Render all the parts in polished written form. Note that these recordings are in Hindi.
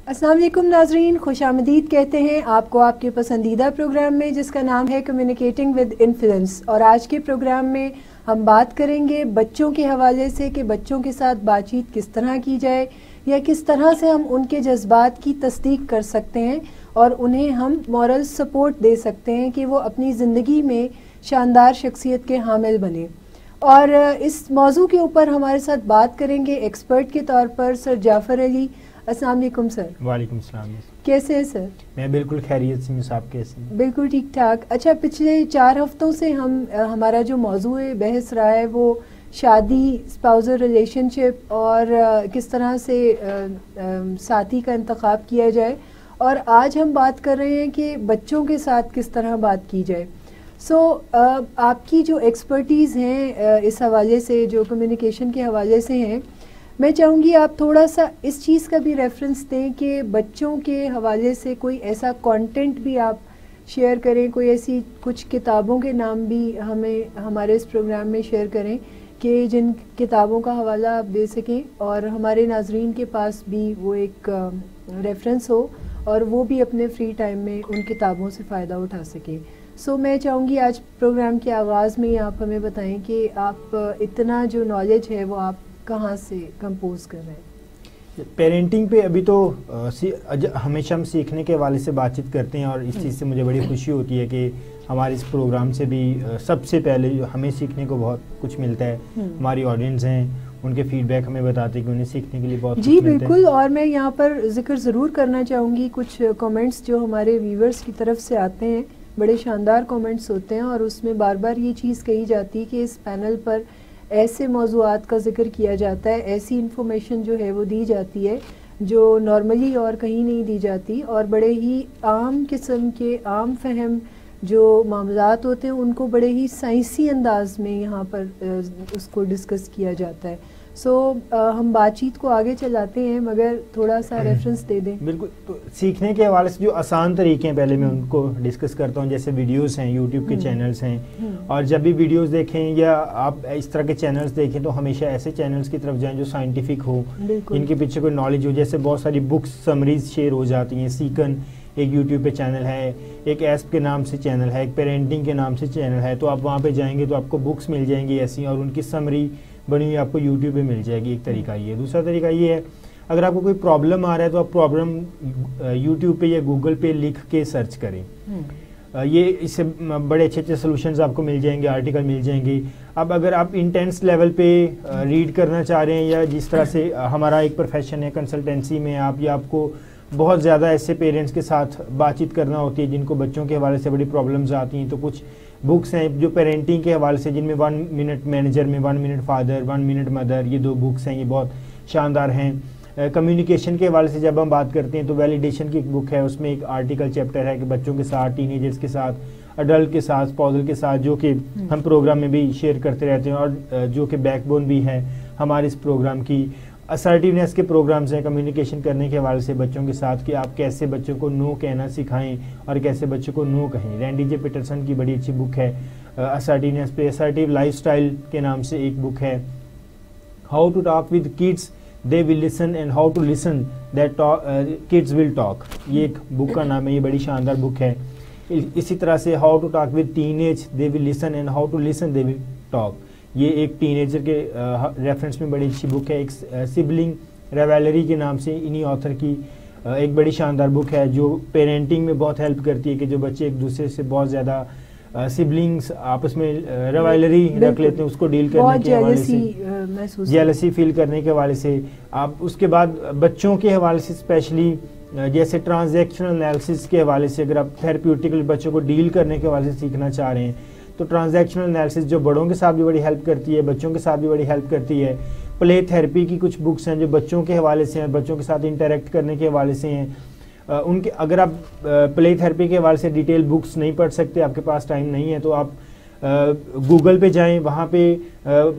अस्सलाम वालेकुम नाजरीन, खुशामदीद कहते हैं आपको आपके पसंदीदा प्रोग्राम में जिसका नाम है कम्युनिकेटिंग विद इन्फ्लुएंस। और आज के प्रोग्राम में हम बात करेंगे बच्चों के हवाले से कि बच्चों के साथ बातचीत किस तरह की जाए या किस तरह से हम उनके जज्बात की तस्दीक कर सकते हैं और उन्हें हम मॉरल सपोर्ट दे सकते हैं कि वो अपनी ज़िंदगी में शानदार शख्सियत के हामिल बने। और इस मौजू के ऊपर हमारे साथ बात करेंगे एक्सपर्ट के तौर पर सर जाफ़र अली। अस्सलाम वालेकुम सर। वालेकुम सलाम। कैसे हैं सर? मैं बिल्कुल खैरियत से हूं, आप कैसे हैं? बिल्कुल ठीक ठाक। अच्छा, पिछले 4 हफ्तों से हमारा जो मौजू बहस रहा है वो शादी, स्पाउजल रिलेशनशिप और किस तरह से साथी का इंतखाब किया जाए, और आज हम बात कर रहे हैं कि बच्चों के साथ किस तरह बात की जाए। आपकी जो एक्सपर्टीज़ हैं इस हवाले से, जो कम्युनिकेशन के हवाले से हैं, मैं चाहूँगी आप थोड़ा सा इस चीज़ का भी रेफरेंस दें कि बच्चों के हवाले से कोई ऐसा कंटेंट भी आप शेयर करें, कोई ऐसी कुछ किताबों के नाम भी हमें हमारे इस प्रोग्राम में शेयर करें कि जिन किताबों का हवाला आप दे सकें और हमारे नाजरीन के पास भी वो एक रेफरेंस हो और वो भी अपने फ्री टाइम में उन किताबों से फ़ायदा उठा सकें। मैं चाहूँगी आज प्रोग्राम के आगाज़ में ही आप हमें बताएं कि आप इतना जो नॉलेज है वो आप कहाँ से कंपोज कर रहे हैं? पेरेंटिंग पे अभी तो हमेशा हम सीखने के हवाले से बातचीत करते हैं और इस चीज़ से मुझे बड़ी खुशी होती है कि हमारे इस प्रोग्राम से भी सबसे पहले हमें सीखने को बहुत कुछ मिलता है। हमारी ऑडियंस हैं, उनके फीडबैक हमें बताते हैं कि उन्हें सीखने के लिए बहुत जी बिल्कुल। और मैं यहाँ पर जिक्र ज़रूर करना चाहूँगी कुछ कमेंट्स जो हमारे व्यूवर्स की तरफ से आते हैं, बड़े शानदार कमेंट्स होते हैं और उसमें बार बार ये चीज़ कही जाती है कि इस पैनल पर ऐसे मौज़ूआत का जिक्र किया जाता है, ऐसी इन्फॉर्मेशन जो है वो दी जाती है जो नॉर्मली और कहीं नहीं दी जाती, और बड़े ही आम किस्म के आम फहम जो मामलात होते हैं उनको बड़े ही साइंसी अंदाज में यहाँ पर उसको डिस्कस किया जाता है। हम बातचीत को आगे चलाते हैं, मगर थोड़ा सा रेफरेंस दे दें। बिल्कुल। तो सीखने के हवाले से जो आसान तरीके हैं पहले मैं उनको डिस्कस करता हूँ। जैसे वीडियोस हैं, यूट्यूब के चैनल्स हैं, और जब भी वीडियोस देखें या आप इस तरह के चैनल्स देखें तो हमेशा ऐसे चैनल्स की तरफ जाएं जो साइंटिफिक हो, इनके पीछे कोई नॉलेज हो। जैसे बहुत सारी बुक्स समरीज शेयर हो जाती हैं। सीकन एक यूट्यूब पे चैनल है, एक एस्प के नाम से चैनल है, एक पेरेंटिंग के नाम से चैनल है। तो आप वहाँ पे जाएंगे तो आपको बुक्स मिल जाएंगी ऐसी, और उनकी समरी बनी हुई आपको यूट्यूब पे मिल जाएगी। एक तरीका ये। दूसरा तरीका ये है, अगर आपको कोई प्रॉब्लम आ रहा है तो आप प्रॉब्लम यूट्यूब पे या गूगल पे लिख के सर्च करें। ये इससे बड़े अच्छे अच्छे सोल्यूशंस आपको मिल जाएंगे, आर्टिकल मिल जाएंगे। अब अगर आप इंटेंस लेवल पे रीड करना चाह रहे हैं, या जिस तरह से हमारा एक प्रोफेशन है कंसल्टेंसी में, आपको बहुत ज़्यादा ऐसे पेरेंट्स के साथ बातचीत करना होती है जिनको बच्चों के हवाले से बड़ी प्रॉब्लम्स आती हैं, तो कुछ बुक्स हैं जो पेरेंटिंग के हवाले से, जिनमें 1 मिनट मैनेजर में 1 मिनट फादर, 1 मिनट मदर, ये 2 बुक्स हैं, ये बहुत शानदार हैं। कम्युनिकेशन के हवाले से जब हम बात करते हैं तो वैलिडेशन की एक बुक है, उसमें एक आर्टिकल चैप्टर है कि बच्चों के साथ, टीनेजर्स के साथ, अडल्ट के साथ, स्पाउसल के साथ, जो कि हम प्रोग्राम में भी शेयर करते रहते हैं और जो कि बैकबोन भी है हमारे इस प्रोग्राम की। असर्टिवनेस के प्रोग्राम्स हैं कम्युनिकेशन करने के हवाले से बच्चों के साथ, कि आप कैसे बच्चों को नो कहना सिखाएं और कैसे बच्चों को नो कहें। रैंडी जे पीटरसन की बड़ी अच्छी बुक है असर्टिवनेस पे। असर्टिव लाइफस्टाइल के नाम से एक बुक है, how to talk with kids they will listen and how to listen that kids will talk, ये एक बुक का नाम है। ये बड़ी शानदार बुक है। इसी तरह से how to talk with teenage they will listen and how to listen they will talk, ये एक टीनेजर के रेफरेंस में बड़ी अच्छी बुक है। एक सिबलिंग रेवेलरी के नाम से इन्हीं ऑथर की एक बड़ी शानदार बुक है जो पेरेंटिंग में बहुत हेल्प करती है, कि जो बच्चे एक दूसरे से बहुत ज़्यादा सिबलिंग्स आपस में रेवेलरी रख लेते हैं, उसको डील करने के हवाले से, जेलसी फील करने के हवाले से। आप उसके बाद बच्चों के हवाले से स्पेशली जैसे ट्रांजैक्शनल एनालिसिस के हवाले से, अगर आप थेरेप्यूटिकल बच्चों को डील करने के हवाले से सीखना चाह रहे हैं तो ट्रांजैक्शनल एनालिसिस जो बड़ों के साथ भी बड़ी हेल्प करती है, बच्चों के साथ भी बड़ी हेल्प करती है। प्ले थेरेपी की कुछ बुक्स हैं जो बच्चों के हवाले से हैं, बच्चों के साथ इंटरेक्ट करने के हवाले से हैं। उनके अगर आप प्ले थेरेपी के हवाले से डिटेल बुक्स नहीं पढ़ सकते, आपके पास टाइम नहीं है, तो आप गूगल पे जाएं, वहाँ पे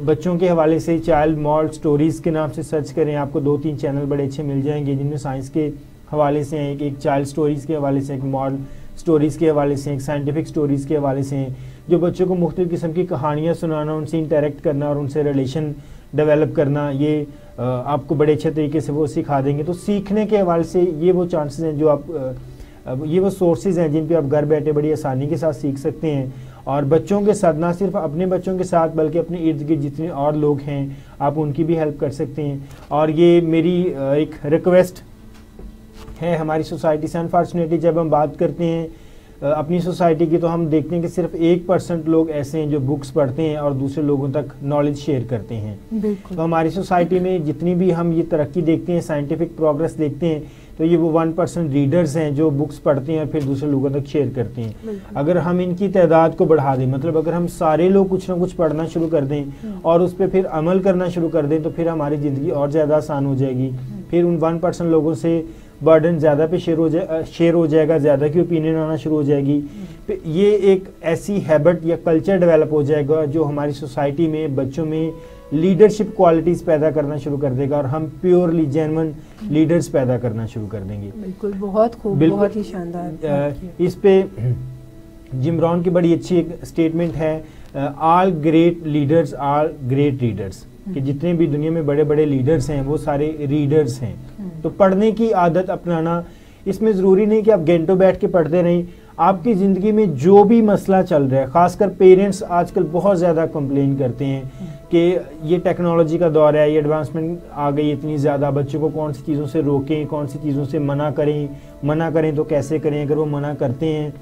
बच्चों के हवाले से चाइल्ड मॉरल स्टोरीज़ के नाम से सर्च करें, आपको 2-3 चैनल बड़े अच्छे मिल जाएंगे जिनमें साइंस के हवाले से हैं, एक चाइल्ड स्टोरीज़ के हवाले से, एक मॉरल स्टोरीज़ के हवाले से, एक साइंटिफिक स्टोरीज़ के हवाले से हैं, जो बच्चों को मुख्तलिफ किस्म की कहानियाँ सुनाना, उनसे इंटरेक्ट करना और उनसे रिलेशन डेवलप करना, ये आपको बड़े अच्छे तरीके से वो सिखा देंगे। तो सीखने के हवाले से ये वो चांसेस हैं जो आप ये वो सोर्सेज हैं जिन पे आप घर बैठे बड़ी आसानी के साथ सीख सकते हैं। और बच्चों के साथ, ना सिर्फ अपने बच्चों के साथ बल्कि अपने इर्द गिर्द जितने और लोग हैं आप उनकी भी हेल्प कर सकते हैं। और ये मेरी एक रिक्वेस्ट है हमारी सोसाइटी से। अनफॉर्चुनेटली जब हम बात करते हैं अपनी सोसाइटी की, तो हम देखते हैं कि सिर्फ 1% लोग ऐसे हैं जो बुक्स पढ़ते हैं और दूसरे लोगों तक नॉलेज शेयर करते हैं। तो हमारी सोसाइटी में जितनी भी हम ये तरक्की देखते हैं, साइंटिफिक प्रोग्रेस देखते हैं, तो ये वो 1% रीडर्स हैं जो बुक्स पढ़ते हैं और फिर दूसरे लोगों तक शेयर करते हैं। अगर हम इनकी तादाद को बढ़ा दें, मतलब अगर हम सारे लोग कुछ ना कुछ पढ़ना शुरू कर दें और उस पर फिर अमल करना शुरू कर दें, तो फिर हमारी ज़िंदगी और ज़्यादा आसान हो जाएगी। फिर उन 1% लोगों से बर्डन ज़्यादा पे शेयर हो जाएगा, ज़्यादा की ओपिनियन आना शुरू हो जाएगी। ये एक ऐसी हैबिट या कल्चर डेवलप हो जाएगा जो हमारी सोसाइटी में बच्चों में लीडरशिप क्वालिटीज़ पैदा करना शुरू कर देगा और हम प्योरली जेन्युइन लीडर्स पैदा करना शुरू कर देंगे। बिल्कुल, बहुत खूब, बहुत ही शानदार। इस पे जिम रॉन की बड़ी अच्छी एक स्टेटमेंट है, all great leaders are great readers, कि जितने भी दुनिया में बड़े बड़े लीडर्स हैं वो सारे रीडर्स हैं। तो पढ़ने की आदत अपनाना, इसमें ज़रूरी नहीं कि आप घंटों बैठ के पढ़ते रहें। आपकी ज़िंदगी में जो भी मसला चल रहा है, ख़ासकर पेरेंट्स आजकल बहुत ज़्यादा कंप्लेन करते हैं कि ये टेक्नोलॉजी का दौर है, ये एडवांसमेंट आ गई इतनी ज़्यादा, बच्चों को कौन सी चीज़ों से रोकें, कौन सी चीज़ों से मना करें तो कैसे करें। अगर वो मना करते हैं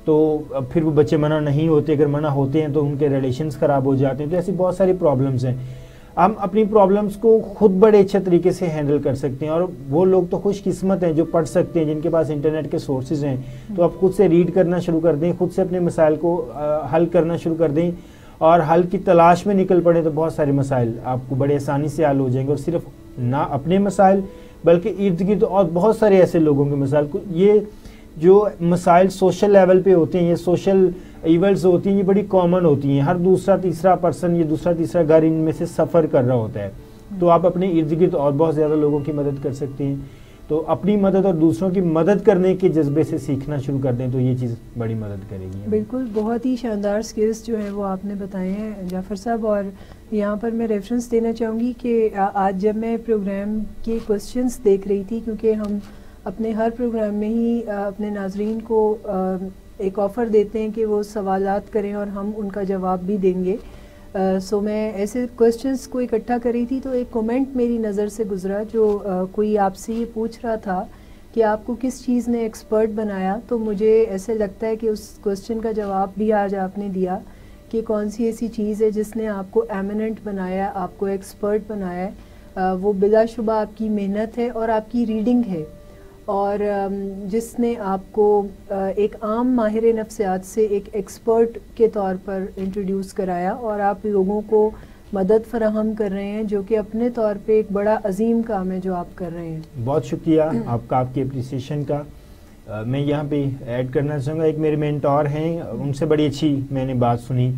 तो फिर वो बच्चे मना नहीं होते, अगर मना होते हैं तो उनके रिलेशंस ख़राब हो जाते हैं। तो ऐसी बहुत सारी प्रॉब्लम्स हैं। हम अपनी प्रॉब्लम्स को खुद बड़े अच्छे तरीके से हैंडल कर सकते हैं। और वो लोग तो खुशकिस्मत हैं जो पढ़ सकते हैं, जिनके पास इंटरनेट के सोर्सेज हैं। तो आप खुद से रीड करना शुरू कर दें, खुद से अपने मसाइल को हल करना शुरू कर दें और हल की तलाश में निकल पड़े, तो बहुत सारे मसाइल आपको बड़े आसानी से हल हो जाएंगे। और सिर्फ ना अपने मसाइल बल्कि इर्द गिर्द और बहुत सारे ऐसे लोगों के मसाइल, ये जो मसाइल सोशल लेवल पे होते हैं, ये सोशल इवेंट्स होती हैं, ये बड़ी कॉमन होती हैं। हर दूसरा तीसरा पर्सन, ये दूसरा तीसरा घर इनमें से सफ़र कर रहा होता है। तो आप अपने इर्द गिर्द और बहुत ज़्यादा लोगों की मदद कर सकते हैं। तो अपनी मदद और दूसरों की मदद करने के जज्बे से सीखना शुरू कर दें तो ये चीज़ बड़ी मदद करेगी। बिल्कुल, बहुत ही शानदार स्किल्स जो हैं वो आपने बताए हैं जाफ़र साहब। और यहाँ पर मैं रेफरेंस देना चाहूँगी कि आज जब मैं प्रोग्राम के क्वेश्चंस देख रही थी, क्योंकि हम अपने हर प्रोग्राम में ही अपने नाजरीन को एक ऑफ़र देते हैं कि वो सवालात करें और हम उनका जवाब भी देंगे। सो मैं ऐसे क्वेश्चंस को इकट्ठा करी थी, तो एक कमेंट मेरी नज़र से गुजरा जो कोई आपसे ये पूछ रहा था कि आपको किस चीज़ ने एक्सपर्ट बनाया। तो मुझे ऐसे लगता है कि उस क्वेश्चन का जवाब भी आज आपने दिया कि कौन सी ऐसी चीज़ है जिसने आपको एमिनेंट बनाया, आपको एक्सपर्ट बनाया है। वो बिलाशुबा आपकी मेहनत है और आपकी रीडिंग है, और जिसने आपको एक आम माहिर नफ्सियात से एक एक्सपर्ट के तौर पर इंट्रोड्यूस कराया और आप लोगों को मदद फराहम कर रहे हैं, जो कि अपने तौर पे एक बड़ा अजीम काम है जो आप कर रहे हैं। बहुत शुक्रिया आपका, आपकी अप्रिसिएशन का। मैं यहाँ पे ऐड करना चाहूँगा, एक मेरे मेंटोर हैं, उनसे बड़ी अच्छी मैंने बात सुनी।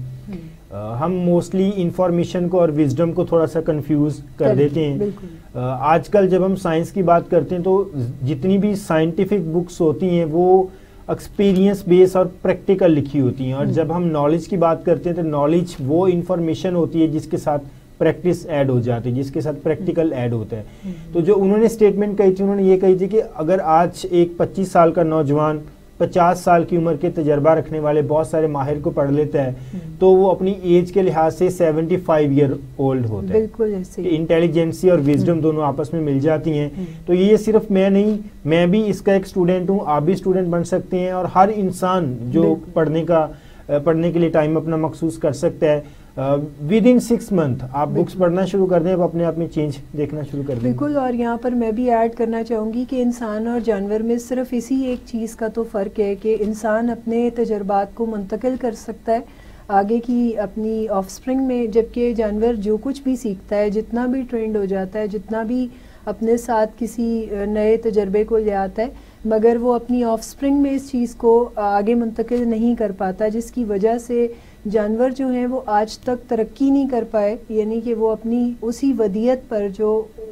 हम मोस्टली इंफॉर्मेशन को और विजडम को थोड़ा सा कंफ्यूज कर देते हैं। आजकल जब हम साइंस की बात करते हैं तो जितनी भी साइंटिफिक बुक्स होती हैं वो एक्सपीरियंस बेस और प्रैक्टिकल लिखी होती हैं। और जब हम नॉलेज की बात करते हैं तो नॉलेज वो इंफॉर्मेशन होती है जिसके साथ प्रैक्टिस ऐड हो जाती है, जिसके साथ प्रैक्टिकल ऐड होता है। तो जो उन्होंने स्टेटमेंट कही थी, उन्होंने ये कही थी कि अगर आज एक 25 साल का नौजवान 50 साल की उम्र के तजर्बा रखने वाले बहुत सारे माहिर को पढ़ लेता है तो वो अपनी एज के लिहाज से 75 ईयर ओल्ड होता है। बिल्कुल ऐसे ही इंटेलिजेंसी और विजडम दोनों आपस में मिल जाती हैं। तो ये सिर्फ मैं नहीं, मैं भी इसका एक स्टूडेंट हूँ, आप भी स्टूडेंट बन सकते हैं। और हर इंसान जो पढ़ने के लिए टाइम अपना मखसूस कर सकता है, विद इन 6 मंथ आप बुक्स पढ़ना शुरू कर दें, आप अपने आप में चेंज देखना शुरू कर दें। बिल्कुल। और यहाँ पर मैं भी ऐड करना चाहूँगी कि इंसान और जानवर में सिर्फ इसी एक चीज़ का तो फ़र्क है कि इंसान अपने तजर्बात को मुंतकिल कर सकता है आगे की अपनी ऑफस्प्रिंग में, जबकि जानवर जो कुछ भी सीखता है, जितना भी ट्रेंड हो जाता है, जितना भी अपने साथ किसी नए तजर्बे को ले आता है, मगर वो अपनी ऑफस्प्रिंग में इस चीज़ को आगे मुंतकिल नहीं कर पाता, जिसकी वजह से जानवर जो हैं वो आज तक तरक्की नहीं कर पाए। यानी कि वो अपनी उसी वदियत पर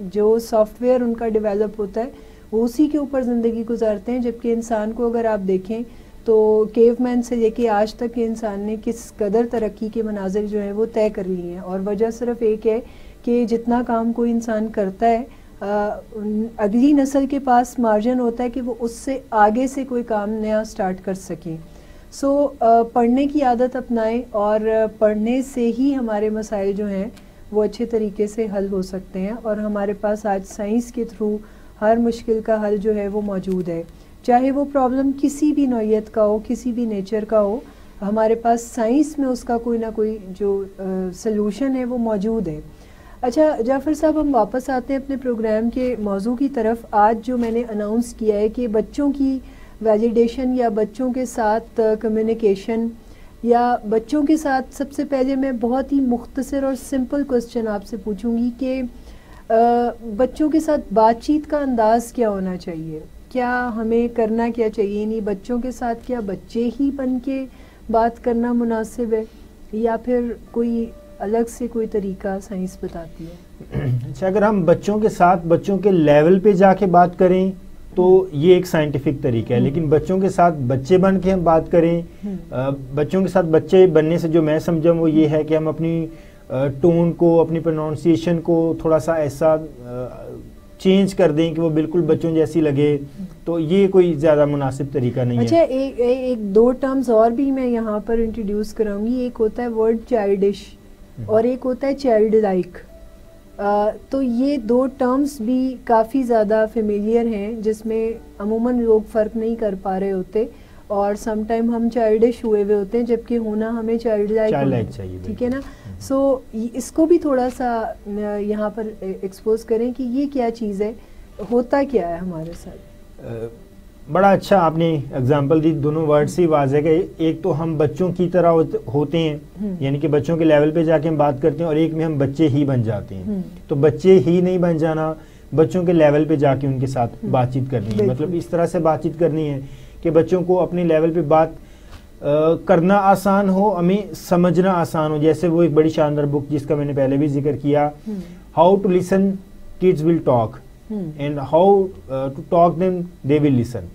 जो सॉफ्टवेयर उनका डेवलप होता है वो उसी के ऊपर ज़िंदगी गुजारते हैं। जबकि इंसान को अगर आप देखें तो केवमैन से लेके आज तक के इंसान ने किस कदर तरक्की के मनाजिर जो हैं वो तय कर लिए हैं। और वजह सिर्फ एक है कि जितना काम कोई इंसान करता है अगली नस्ल के पास मार्जिन होता है कि वो उससे आगे से कोई काम नया स्टार्ट कर सकें। सो पढ़ने की आदत अपनाएं और पढ़ने से ही हमारे मसाइल जो हैं वो अच्छे तरीके से हल हो सकते हैं। और हमारे पास आज साइंस के थ्रू हर मुश्किल का हल जो है वो मौजूद है, चाहे वो प्रॉब्लम किसी भी नौइयत का हो, किसी भी नेचर का हो, हमारे पास साइंस में उसका कोई ना कोई जो सलूशन है वो मौजूद है। अच्छा जाफ़र साहब, हम वापस आते हैं अपने प्रोग्राम के मौजू की तरफ। आज जो मैंने अनाउंस किया है कि बच्चों की वैलिडेशन या बच्चों के साथ कम्युनिकेशन या बच्चों के साथ, सबसे पहले मैं बहुत ही मुख्तसर और सिंपल क्वेश्चन आपसे पूछूंगी कि बच्चों के साथ बातचीत का अंदाज़ क्या होना चाहिए, क्या हमें करना क्या चाहिए? नहीं, बच्चों के साथ क्या बच्चे ही बन के बात करना मुनासिब है या फिर कोई अलग से कोई तरीका साइंस बताती है? अच्छा, अगर हम बच्चों के साथ बच्चों के लेवल पे जाके बात करें तो ये एक साइंटिफिक तरीका है, लेकिन बच्चों के साथ बच्चे बन के हम बात करें, बच्चों के साथ बच्चे बनने से जो मैं समझा वो ये है कि हम अपनी टोन को, अपनी प्रोनाउंसिएशन को थोड़ा सा ऐसा चेंज कर दें कि वो बिल्कुल बच्चों जैसी लगे, तो ये कोई ज़्यादा मुनासिब तरीका नहीं है। अच्छा, एक दो टर्म्स और भी मैं यहाँ पर इंट्रोड्यूस कराऊंगी। एक होता है वर्ड चाइल्डिश और एक होता है चाइल्ड लाइक। तो ये दो टर्म्स भी काफ़ी ज़्यादा फेमिलियर हैं, जिसमें अमूमन लोग फ़र्क नहीं कर पा रहे होते और सम टाइम हम चाइल्डिश हुए हुए होते हैं, जबकि होना हमें चाइल्ड लाइक चाहिए। ठीक है ना? सो इसको भी थोड़ा सा यहाँ पर एक्सपोज करें कि ये क्या चीज़ है, होता क्या है हमारे साथ। बड़ा अच्छा आपने एग्जांपल दी, दोनों वर्ड से वाज़ेह है कि एक तो हम बच्चों की तरह होते हैं, यानी कि बच्चों के लेवल पे जाके हम बात करते हैं, और एक में हम बच्चे ही बन जाते हैं। तो बच्चे ही नहीं बन जाना, बच्चों के लेवल पे जाके उनके साथ बातचीत करनी है। मतलब इस तरह से बातचीत करनी है कि बच्चों को अपने लेवल पे बात करना आसान हो, हमें समझना आसान हो। जैसे वो एक बड़ी शानदार बुक जिसका मैंने पहले भी जिक्र किया, how to listen kids will talk and how to talk them they will listen,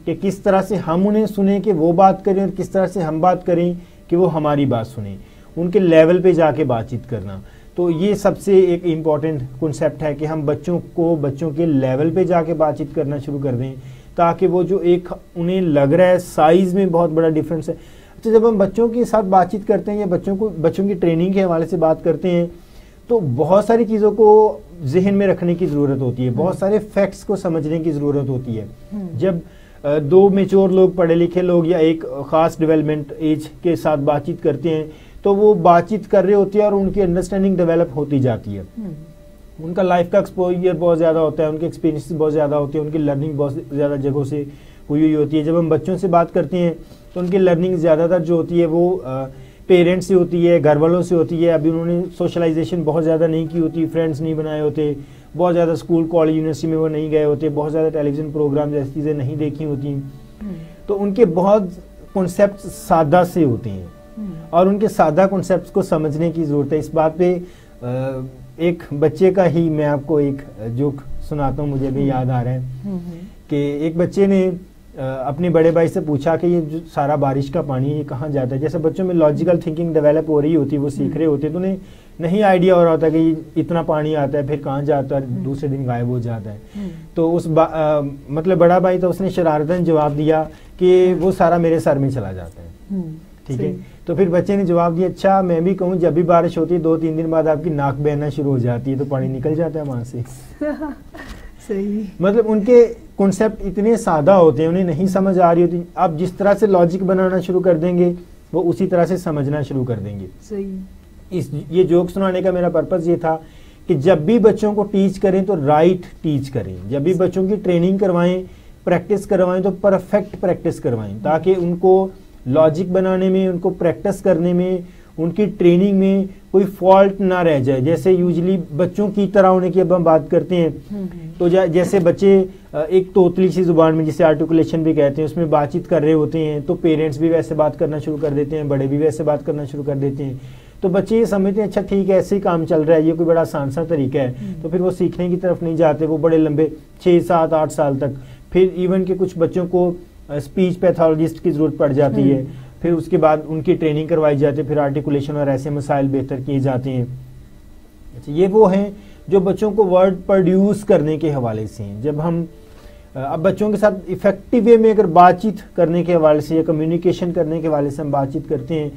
कि किस तरह से हम उन्हें सुने कि वो बात करें और किस तरह से हम बात करें कि वो हमारी बात सुने, उनके लेवल पे जाके बातचीत करना। तो ये सबसे एक इम्पॉर्टेंट कॉन्सेप्ट है कि हम बच्चों को बच्चों के लेवल पे जाके बातचीत करना शुरू कर दें, ताकि वो जो एक उन्हें लग रहा है साइज में बहुत बड़ा डिफरेंस है। अच्छा, जब हम बच्चों के साथ बातचीत करते हैं या बच्चों की ट्रेनिंग के हवाले से बात करते हैं तो बहुत सारी चीज़ों को जहन में रखने की ज़रूरत होती है, बहुत सारे फैक्ट्स को समझने की ज़रूरत होती है। जब दो मेच्योर लोग, पढ़े लिखे लोग या एक ख़ास डेवलपमेंट एज के साथ बातचीत करते हैं तो वो बातचीत कर रहे होते हैं और उनकी अंडरस्टैंडिंग डेवलप होती जाती है। उनका लाइफ का एक्सपोजर बहुत ज़्यादा होता है, उनके एक्सपीरियंस बहुत ज़्यादा होते हैं, उनकी लर्निंग बहुत ज़्यादा जगहों से हुई होती है। जब हम बच्चों से बात करते हैं तो उनकी लर्निंग ज़्यादातर जो होती है वो पेरेंट्स से होती है, घर वालों से होती है। अभी उन्होंने सोशलाइजेशन बहुत ज़्यादा नहीं की होती, फ्रेंड्स नहीं बनाए होते, बहुत ज़्यादा स्कूल कॉलेज यूनिवर्सिटी में वो नहीं गए होते, बहुत ज़्यादा टेलीविज़न प्रोग्राम जैसी चीज़ें नहीं देखी होती, तो उनके बहुत कॉन्सेप्ट सादा से होते हैं और उनके सादा कॉन्सेप्ट्स को समझने की ज़रूरत है। इस बात पे एक बच्चे का ही मैं आपको एक जोक सुनाता हूँ, मुझे भी याद आ रहा है कि एक बच्चे ने अपने बड़े भाई से पूछा कि ये जो सारा बारिश का पानी ये कहाँ जाता है। जैसे बच्चों में लॉजिकल थिंकिंग डेवलप हो रही होती है, वो सीख रहे होते हैं, तो उन्हें नहीं आइडिया हो रहा होता कि इतना पानी आता है फिर कहाँ जाता है, दूसरे दिन गायब हो जाता है। तो उस मतलब बड़ा भाई तो उसने शरारतन जवाब दिया कि वो सारा मेरे सर में चला जाता है। ठीक है, तो फिर बच्चे ने जवाब दिया, अच्छा मैं भी कहूँ जब भी बारिश होती है 2-3 दिन बाद आपकी नाक बहना शुरू हो जाती है तो पानी निकल जाता है वहां से। सही। मतलब उनके कॉन्सेप्ट इतने सादा होते हैं, उन्हें नहीं समझ आ रही होती। आप जिस तरह से लॉजिक बनाना शुरू कर देंगे वो उसी तरह से समझना शुरू कर देंगे। सही। ये जोक सुनाने का मेरा पर्पस ये था कि जब भी बच्चों को टीच करें तो राइट टीच करें, जब भी बच्चों की ट्रेनिंग करवाएं, प्रैक्टिस करवाएं तो परफेक्ट प्रैक्टिस करवाएं, ताकि उनको लॉजिक बनाने में, उनको प्रैक्टिस करने में, उनकी ट्रेनिंग में कोई फॉल्ट ना रह जाए। जैसे यूजली बच्चों की तरह होने की अब हम बात करते हैं तो जैसे बच्चे एक तोतली सी जुबान में, जिसे आर्टिकुलेशन भी कहते हैं, उसमें बातचीत कर रहे होते हैं तो पेरेंट्स भी वैसे बात करना शुरू कर देते हैं, बड़े भी वैसे बात करना शुरू कर देते हैं। तो बच्चे ये समझते हैं अच्छा ठीक है ऐसे ही काम चल रहा है, ये कोई बड़ा आसान सा तरीका है, तो फिर वो सीखने की तरफ नहीं जाते, वो बड़े लंबे 6-7-8 साल तक। फिर इवन के कुछ बच्चों को स्पीच पैथोलॉजिस्ट की जरूरत पड़ जाती है, फिर उसके बाद उनकी ट्रेनिंग करवाई जाती है, फिर आर्टिकुलेशन और ऐसे मसाइल बेहतर किए जाते हैं। अच्छा, ये वो हैं जो बच्चों को वर्ड प्रोड्यूस करने के हवाले से हैं। जब हम अब बच्चों के साथ इफेक्टिव वे में अगर बातचीत करने के हवाले से या कम्युनिकेशन करने के हवाले से हम बातचीत करते हैं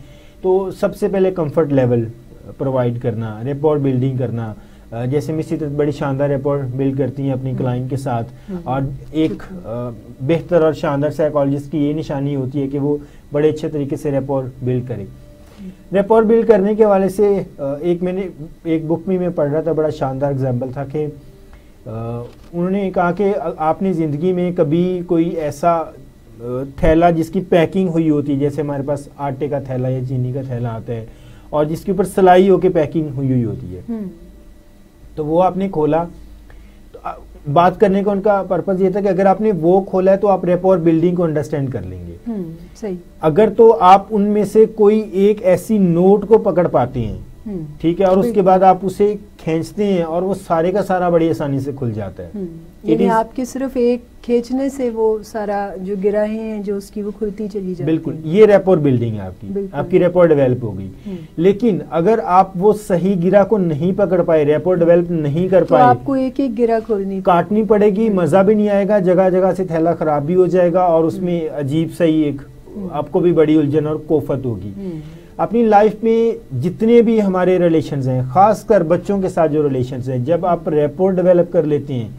तो सबसे पहले कंफर्ट लेवल प्रोवाइड करना, रेपोर बिल्डिंग करना। जैसे मिस इतत बड़ी शानदार रेपोर बिल्ड करती हैं अपनी क्लाइंट के साथ, और एक बेहतर और शानदार साइकोलॉजिस्ट की ये निशानी होती है कि वो बड़े अच्छे तरीके से रेपोर बिल्ड करे। रेपोर बिल्ड करने के हवाले से मैंने एक बुक में मैं पढ़ रहा था, बड़ा शानदार एग्जाम्पल था कि उन्होंने कहा कि आपने ज़िंदगी में कभी कोई ऐसा थैला जिसकी पैकिंग हुई होती है, जैसे हमारे पास आटे का थैला या चीनी का थैला आता है और जिसके ऊपर सिलाई होकर पैकिंग हुई होती है, तो वो आपने खोला। तो बात करने का उनका पर्पज ये था कि अगर आपने वो खोला है तो आप रेपोर बिल्डिंग को अंडरस्टैंड कर लेंगे। सही। अगर तो आप उनमें से कोई एक ऐसी नोट को पकड़ पाते हैं, ठीक है, और उसके बाद आप उसे खींचते हैं और वो सारे का सारा बड़ी आसानी से खुल जाता है। यानी आपके सिर्फ एक खींचने से वो सारा जो गिराहे हैं जो उसकी वो खुलती चली जाती है। बिल्कुल, ये रेपोर बिल्डिंग है आपकी रेपोर डेवलप होगी। लेकिन अगर आप वो सही गिरा को नहीं पकड़ पाए, रेपोर डेवलप नहीं कर पाए, तो आपको एक एक गिरा काटनी पड़ेगी, मजा भी नहीं आएगा, जगह जगह से थैला खराब भी हो जाएगा और उसमें अजीब सही एक आपको भी बड़ी उलझन और कोफत होगी। अपनी लाइफ में जितने भी हमारे रिलेशंस हैं, खासकर बच्चों के साथ जो रिलेशंस हैं, जब आप रेपोर डेवलप कर लेते हैं,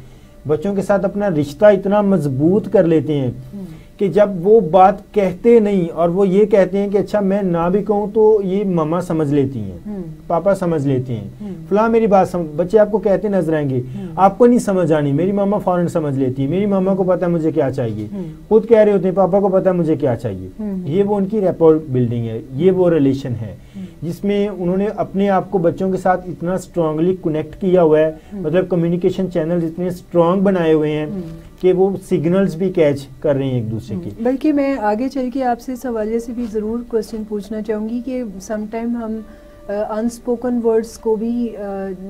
बच्चों के साथ अपना रिश्ता इतना मजबूत कर लेते हैं कि जब वो बात कहते नहीं और वो ये कहते हैं कि अच्छा मैं ना भी कहूँ तो ये मम्मा समझ लेती हैं, पापा समझ लेते हैं, फलां मेरी बात समझ, बच्चे आपको कहते नजर आएंगे, आपको नहीं समझ आनी, मेरी मामा फौरन समझ लेती है, मेरी मामा को पता है मुझे क्या चाहिए, खुद कह रहे होते हैं पापा को पता है मुझे क्या चाहिए। ये वो उनकी रेपोर बिल्डिंग है, ये वो रिलेशन है जिसमें उन्होंने अपने आप को बच्चों के साथ इतना स्ट्रांगली कनेक्ट किया हुआ है, मतलब कम्युनिकेशन चैनल इतने स्ट्रांग बनाए हुए हैं कि वो सिग्नल्स भी कैच कर रहे हैं एक दूसरे की। बल्कि मैं आगे चल के आपसे इस हवाले से भी ज़रूर क्वेश्चन पूछना चाहूँगी कि समटाइम हम अनस्पोकन वर्ड्स को भी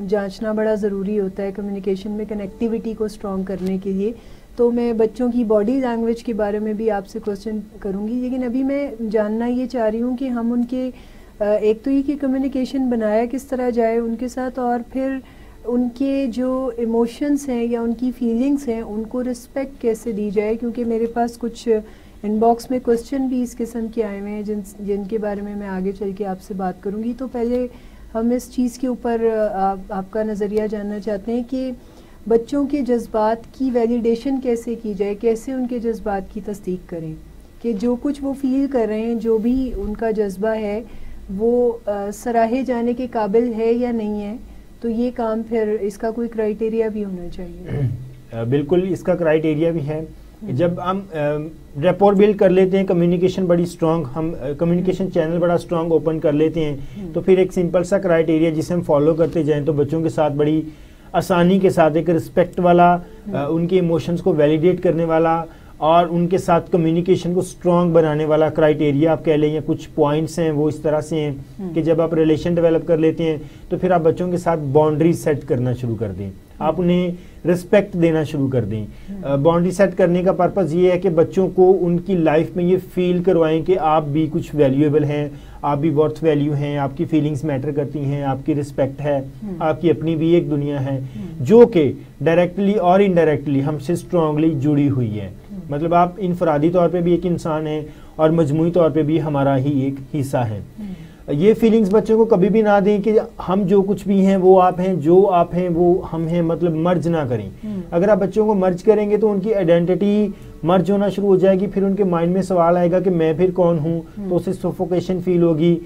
जांचना बड़ा ज़रूरी होता है कम्युनिकेशन में, कनेक्टिविटी को स्ट्रॉन्ग करने के लिए। तो मैं बच्चों की बॉडी लैंग्वेज के बारे में भी आपसे क्वेश्चन करूँगी, लेकिन अभी मैं जानना ये चाह रही हूँ कि हम उनके एक तो ये कि कम्युनिकेशन बनाया किस तरह जाए उनके साथ, और फिर उनके जो इमोशंस हैं या उनकी फीलिंग्स हैं उनको रिस्पेक्ट कैसे दी जाए, क्योंकि मेरे पास कुछ इनबॉक्स में क्वेश्चन भी इस किस्म के आए हुए हैं जिनके बारे में मैं आगे चल के आपसे बात करूंगी। तो पहले हम इस चीज़ के ऊपर आपका नज़रिया जानना चाहते हैं कि बच्चों के जज्बात की वैलिडेशन कैसे की जाए, कैसे उनके जज्बात की तस्दीक करें कि जो कुछ वो फील कर रहे हैं, जो भी उनका जज्बा है वो सराहे जाने के काबिल है या नहीं है। तो ये काम फिर इसका कोई क्राइटेरिया भी होना चाहिए। बिल्कुल, इसका क्राइटेरिया भी है। जब हम रेपोर बिल्ड कर लेते हैं, कम्युनिकेशन बड़ी स्ट्रांग, हम कम्युनिकेशन चैनल बड़ा स्ट्रांग ओपन कर लेते हैं, तो फिर एक सिंपल सा क्राइटेरिया जिसे हम फॉलो करते जाएं तो बच्चों के साथ बड़ी आसानी के साथ एक रिस्पेक्ट वाला, उनके इमोशंस को वैलिडेट करने वाला और उनके साथ कम्युनिकेशन को स्ट्रांग बनाने वाला क्राइटेरिया आप कह लें या कुछ पॉइंट्स हैं वो इस तरह से हैं कि जब आप रिलेशन डेवलप कर लेते हैं तो फिर आप बच्चों के साथ बाउंड्री सेट करना शुरू कर दें, आप उन्हें रिस्पेक्ट देना शुरू कर दें। बाउंड्री सेट करने का पर्पज़ ये है कि बच्चों को उनकी लाइफ में ये फील करवाएं कि आप भी कुछ वैल्यूएबल हैं, आप भी वर्थ वैल्यू हैं, आपकी फीलिंग्स मैटर करती हैं, आपकी रिस्पेक्ट है, आपकी अपनी भी एक दुनिया है जो कि डायरेक्टली और इनडायरेक्टली हमसे स्ट्रांगली जुड़ी हुई है। मतलब आप इनफरादी तौर पे भी एक इंसान है और मजमूई तौर पे भी हमारा ही एक हिस्सा है। ये फीलिंग्स बच्चों को कभी भी ना दें कि हम जो कुछ भी हैं वो आप हैं, जो आप हैं वो हम हैं, मतलब मर्ज ना करें। अगर आप बच्चों को मर्ज करेंगे तो उनकी आइडेंटिटी मर्ज होना शुरू हो जाएगी, फिर उनके माइंड में सवाल आएगा कि मैं फिर कौन हूँ, तो उसे सफोकेशन फील होगी,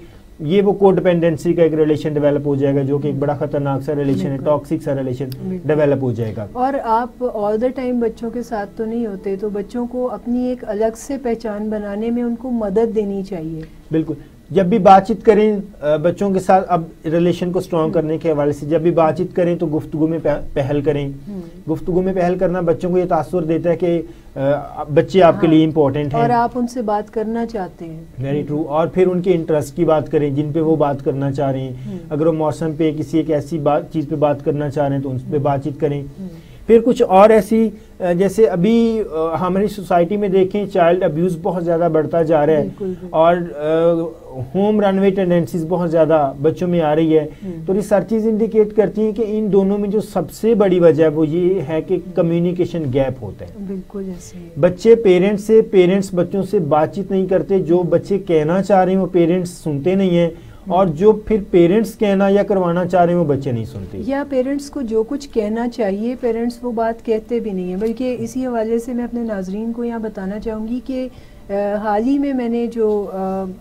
ये वो कोडिपेंडेंसी का एक रिलेशन डेवलप हो जाएगा जो कि एक बड़ा खतरनाक सा रिलेशन है, टॉक्सिक सा रिलेशन डेवलप हो जाएगा। और आप ऑल द टाइम बच्चों के साथ तो नहीं होते, तो बच्चों को अपनी एक अलग से पहचान बनाने में उनको मदद देनी चाहिए। बिल्कुल, जब भी बातचीत करें बच्चों के साथ, अब रिलेशन को स्ट्रॉन्ग करने के हवाले से जब भी बातचीत करें तो गुफ्तगू में पहल करें। गुफ्तगू में पहल करना बच्चों को ये तासुर देता है कि बच्चे आपके लिए इम्पोर्टेंट हैं और आप उनसे बात करना चाहते हैं। Very true. और फिर उनके इंटरेस्ट की बात करें जिन पे वो बात करना चाह रहे हैं। अगर वो मौसम पे किसी एक ऐसी चीज़ पे बात करना चाह रहे हैं तो उन पे बातचीत करें। फिर कुछ और ऐसी, जैसे अभी हमारी सोसाइटी में देखें चाइल्ड अब्यूज़ बहुत ज़्यादा बढ़ता जा रहा है और होम रनवे टेंडेंसीज बहुत ज़्यादा बच्चों में आ रही है, तो रिसर्चेज इंडिकेट करती हैं कि इन दोनों में जो सबसे बड़ी वजह है वो ये है कि कम्युनिकेशन गैप होता है। बिल्कुल ऐसे बच्चे पेरेंट्स बच्चों से बातचीत नहीं करते, जो बच्चे कहना चाह रहे हैं वो पेरेंट्स सुनते नहीं हैं, और जो फिर पेरेंट्स कहना या करवाना चाह रहे हैं वो बच्चे नहीं सुनते, या पेरेंट्स को जो कुछ कहना चाहिए पेरेंट्स वो बात कहते भी नहीं है। बल्कि इसी हवाले से मैं अपने नाजरीन को यहाँ बताना चाहूँगी कि हाल ही में मैंने जो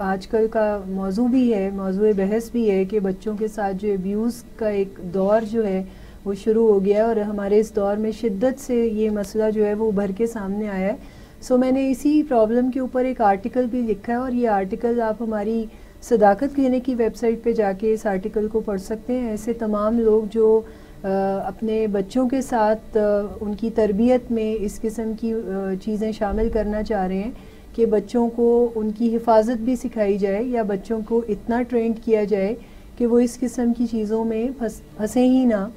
आजकल का मौजू भी है, मौजू बहस भी है कि बच्चों के साथ जो अब्यूज़ का एक दौर जो है वो शुरू हो गया, और हमारे इस दौर में शिद्दत से ये मसला जो है वो उभर के सामने आया है। सो मैंने इसी प्रॉब्लम के ऊपर एक आर्टिकल भी लिखा है, और ये आर्टिकल आप हमारी सदाकत क्लिनिक की वेबसाइट पे जाके इस आर्टिकल को पढ़ सकते हैं। ऐसे तमाम लोग जो अपने बच्चों के साथ उनकी तरबियत में इस किस्म की चीज़ें शामिल करना चाह रहे हैं कि बच्चों को उनकी हिफाजत भी सिखाई जाए, या बच्चों को इतना ट्रेंड किया जाए कि वो इस किस्म की चीज़ों में फंसे ही ना,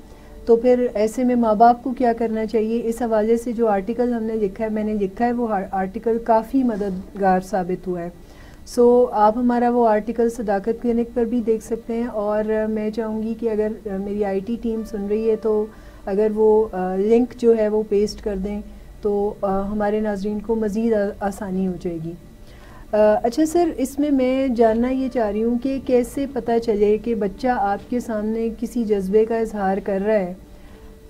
तो फिर ऐसे में माँ बाप को क्या करना चाहिए। इस हवाले से जो आर्टिकल मैंने लिखा है वो आर्टिकल काफ़ी मददगार साबित हुआ है। सो आप हमारा वो आर्टिकल सदाकत क्लिनिक पर भी देख सकते हैं, और मैं चाहूँगी कि अगर मेरी आईटी टीम सुन रही है तो अगर वो लिंक जो है वो पेस्ट कर दें तो हमारे नाजरीन को मज़ीद आसानी हो जाएगी। अच्छा सर, इसमें मैं जानना ये चाह रही हूँ कि कैसे पता चले कि बच्चा आपके सामने किसी जज्बे का इजहार कर रहा है,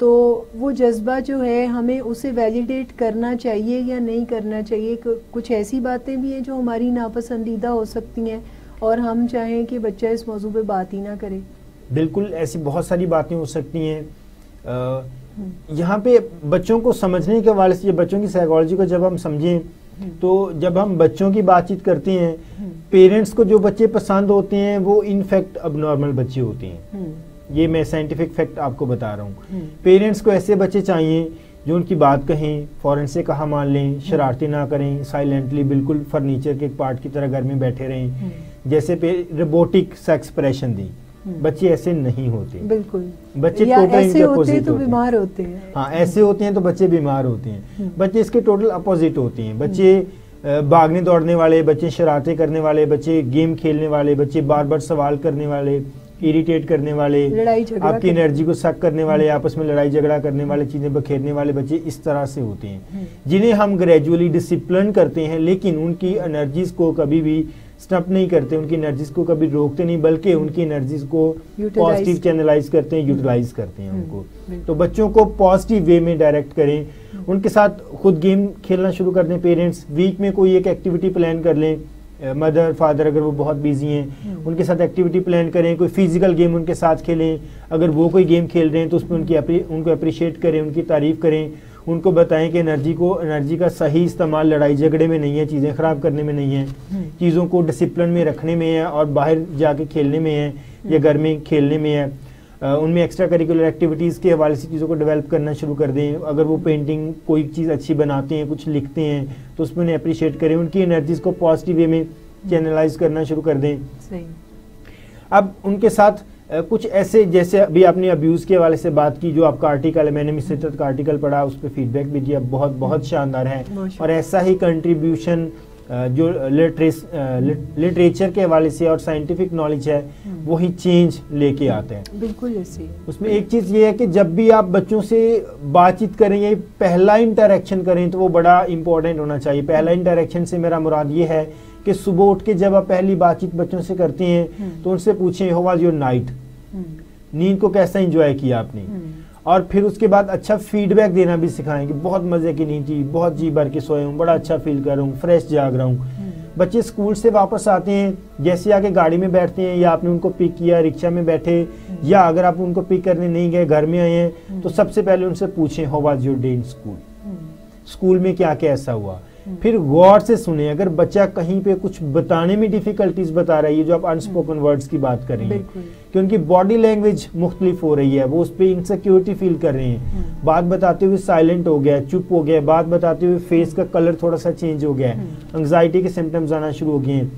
तो वो जज्बा जो है हमें उसे वैलिडेट करना चाहिए या नहीं करना चाहिए। कुछ ऐसी बातें भी हैं जो हमारी नापसंदीदा हो सकती हैं और हम चाहें कि बच्चा इस मौजू पे बात ही ना करे। बिल्कुल, ऐसी बहुत सारी बातें हो सकती हैं। यहाँ पे बच्चों को समझने के हवाले से, बच्चों की साइकोलॉजी को जब हम समझें तो जब हम बच्चों की बातचीत करते हैं, पेरेंट्स को जो बच्चे पसंद होते हैं वो इनफैक्ट अबनॉर्मल बच्चे होते हैं। ये मैं साइंटिफिक फैक्ट आपको बता रहा हूँ। पेरेंट्स को ऐसे बच्चे चाहिए जो उनकी बात कहें, फौरन से कहा मान लें, शरारती ना करें, साइलेंटली बिल्कुल फर्नीचर के एक पार्ट की तरह घर में बैठे रहें, जैसे रोबोटिक सा एक्सप्रेशन दी। बच्चे ऐसे नहीं होते, बिल्कुल बच्चे ऐसे होते हैं तो बीमार होते हैं। हाँ, ऐसे होते हैं तो बच्चे बीमार होते हैं। बच्चे इसके टोटल अपोजिट होते हैं। बच्चे भागने दौड़ने वाले, बच्चे शरारतें करने वाले, बच्चे गेम खेलने वाले, बच्चे बार बार सवाल करने वाले, इरिटेट करने वाले, आपकी एनर्जी को सक करने वाले, आपस में लड़ाई झगड़ा करने वाले, चीजें बखेरने वाले बच्चे इस तरह से होते हैं, जिन्हें हम ग्रेजुअली डिसिप्लिन करते हैं, लेकिन उनकी एनर्जीज को कभी भी स्टॉप नहीं करते, उनकी एनर्जीज को कभी रोकते नहीं, बल्कि उनकी एनर्जीज को पॉजिटिव चैनलाइज करते हैं, यूटिलाइज करते हैं उनको। तो बच्चों को पॉजिटिव वे में डायरेक्ट करें, उनके साथ खुद गेम खेलना शुरू कर दें। पेरेंट्स वीक में कोई एक एक्टिविटी प्लान कर लें, मदर फादर अगर वो बहुत बिजी हैं उनके साथ एक्टिविटी प्लान करें, कोई फिजिकल गेम उनके साथ खेलें। अगर वो कोई गेम खेल रहे हैं तो उसमें उनको अप्रिशिएट करें, उनकी तारीफ करें, उनको बताएं कि एनर्जी का सही इस्तेमाल लड़ाई झगड़े में नहीं है, चीज़ें ख़राब करने में नहीं है, चीज़ों को डिसिप्लिन में रखने में है और बाहर जाके खेलने में है या घर में खेलने में है। उनमें एक्स्ट्रा करिकुलर एक्टिविटीज़ के हवाले से चीज़ों को डेवलप करना शुरू कर दें। अगर वो पेंटिंग कोई चीज़ अच्छी बनाते हैं, कुछ लिखते हैं, तो उसमें उन्हें अप्रिशिएट करें, उनकी एनर्जीज को पॉजिटिव वे में चैनलाइज करना शुरू कर दें। सही। अब उनके साथ कुछ ऐसे, जैसे अभी आपने अब्यूज़ के हवाले से बात की, जो आपका आर्टिकल है, मैंने मिस्टर का आर्टिकल पढ़ा, उस पर फीडबैक भी दिया, बहुत बहुत शानदार है। और ऐसा ही कंट्रीब्यूशन जो लिटरेचर के हवाले से और साइंटिफिक नॉलेज है वही चेंज लेके आता है। बिल्कुल ऐसे। उसमें एक चीज़ ये है कि जब भी आप बच्चों से बातचीत करें या पहला इंटरेक्शन करें तो वो बड़ा इंपॉर्टेंट होना चाहिए। पहला इंटरेक्शन से मेरा मुराद ये है कि सुबह उठ के जब आप पहली बातचीत बच्चों से करते हैं तो उनसे पूछें हाउ वाज योर नाइट, नींद को कैसा एंजॉय किया आपने, और फिर उसके बाद अच्छा फीडबैक देना भी सिखाएं कि बहुत मजे की नींद थी, बहुत जी भर के सोए हूँ, बड़ा अच्छा फील कर रहा हूँ, फ्रेश जाग रहा हूँ। बच्चे स्कूल से वापस आते हैं, जैसे आके गाड़ी में बैठते हैं या आपने उनको पिक किया, रिक्शा में बैठे, या अगर आप उनको पिक करने नहीं गए, घर में आए हैं, तो सबसे पहले उनसे पूछें how was your day in school, school में क्या क्या ऐसा हुआ। फिर गौर से सुने, अगर बच्चा कहीं पे कुछ बताने में डिफिकल्टीज बता रहा है, ये जो आप अनस्पोकन वर्ड्स की बात कर रही हैं, कि उनकी बॉडी लैंग्वेज मुख्तलिफ हो रही है, वो उस पर इनसिक्योरिटी फील कर रहे हैं, बात बताते हुए साइलेंट हो गया, चुप हो गया, बात बताते हुए फेस का कलर थोड़ा सा चेंज हो गया है, एंग्जाइटी के सिम्टम्स आना शुरू हो गए हैं,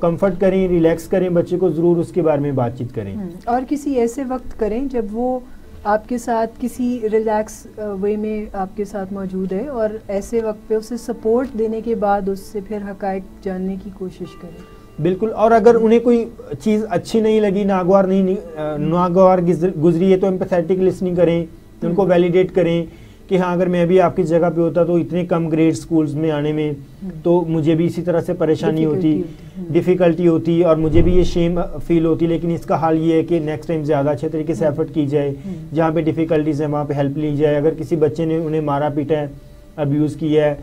कंफर्ट करें, रिलैक्स करें बच्चे को, जरूर उसके बारे में बातचीत करें। और किसी ऐसे वक्त करें जब वो आपके साथ किसी रिलैक्स वे में आपके साथ मौजूद है, और ऐसे वक्त पे उसे सपोर्ट देने के बाद उससे फिर हकायक जानने की कोशिश करें। बिल्कुल। और अगर उन्हें कोई चीज़ अच्छी नहीं लगी, नागवार गुजरी है, तो एम्पैथेटिक लिसनिंग करें, उनको वैलिडेट करें कि हाँ अगर मैं भी आपकी जगह पे होता तो इतने कम ग्रेड स्कूल्स में आने में तो मुझे भी इसी तरह से परेशानी होती, डिफ़िकल्टी होती और मुझे भी ये शेम फील होती, लेकिन इसका हाल ये है कि नेक्स्ट टाइम ज़्यादा अच्छे तरीके से एफर्ट की जाए, जहाँ पे डिफ़िकल्टीज़ है वहाँ पे हेल्प ली जाए। अगर किसी बच्चे ने उन्हें मारा पीटा है, अब्यूज़ किया है,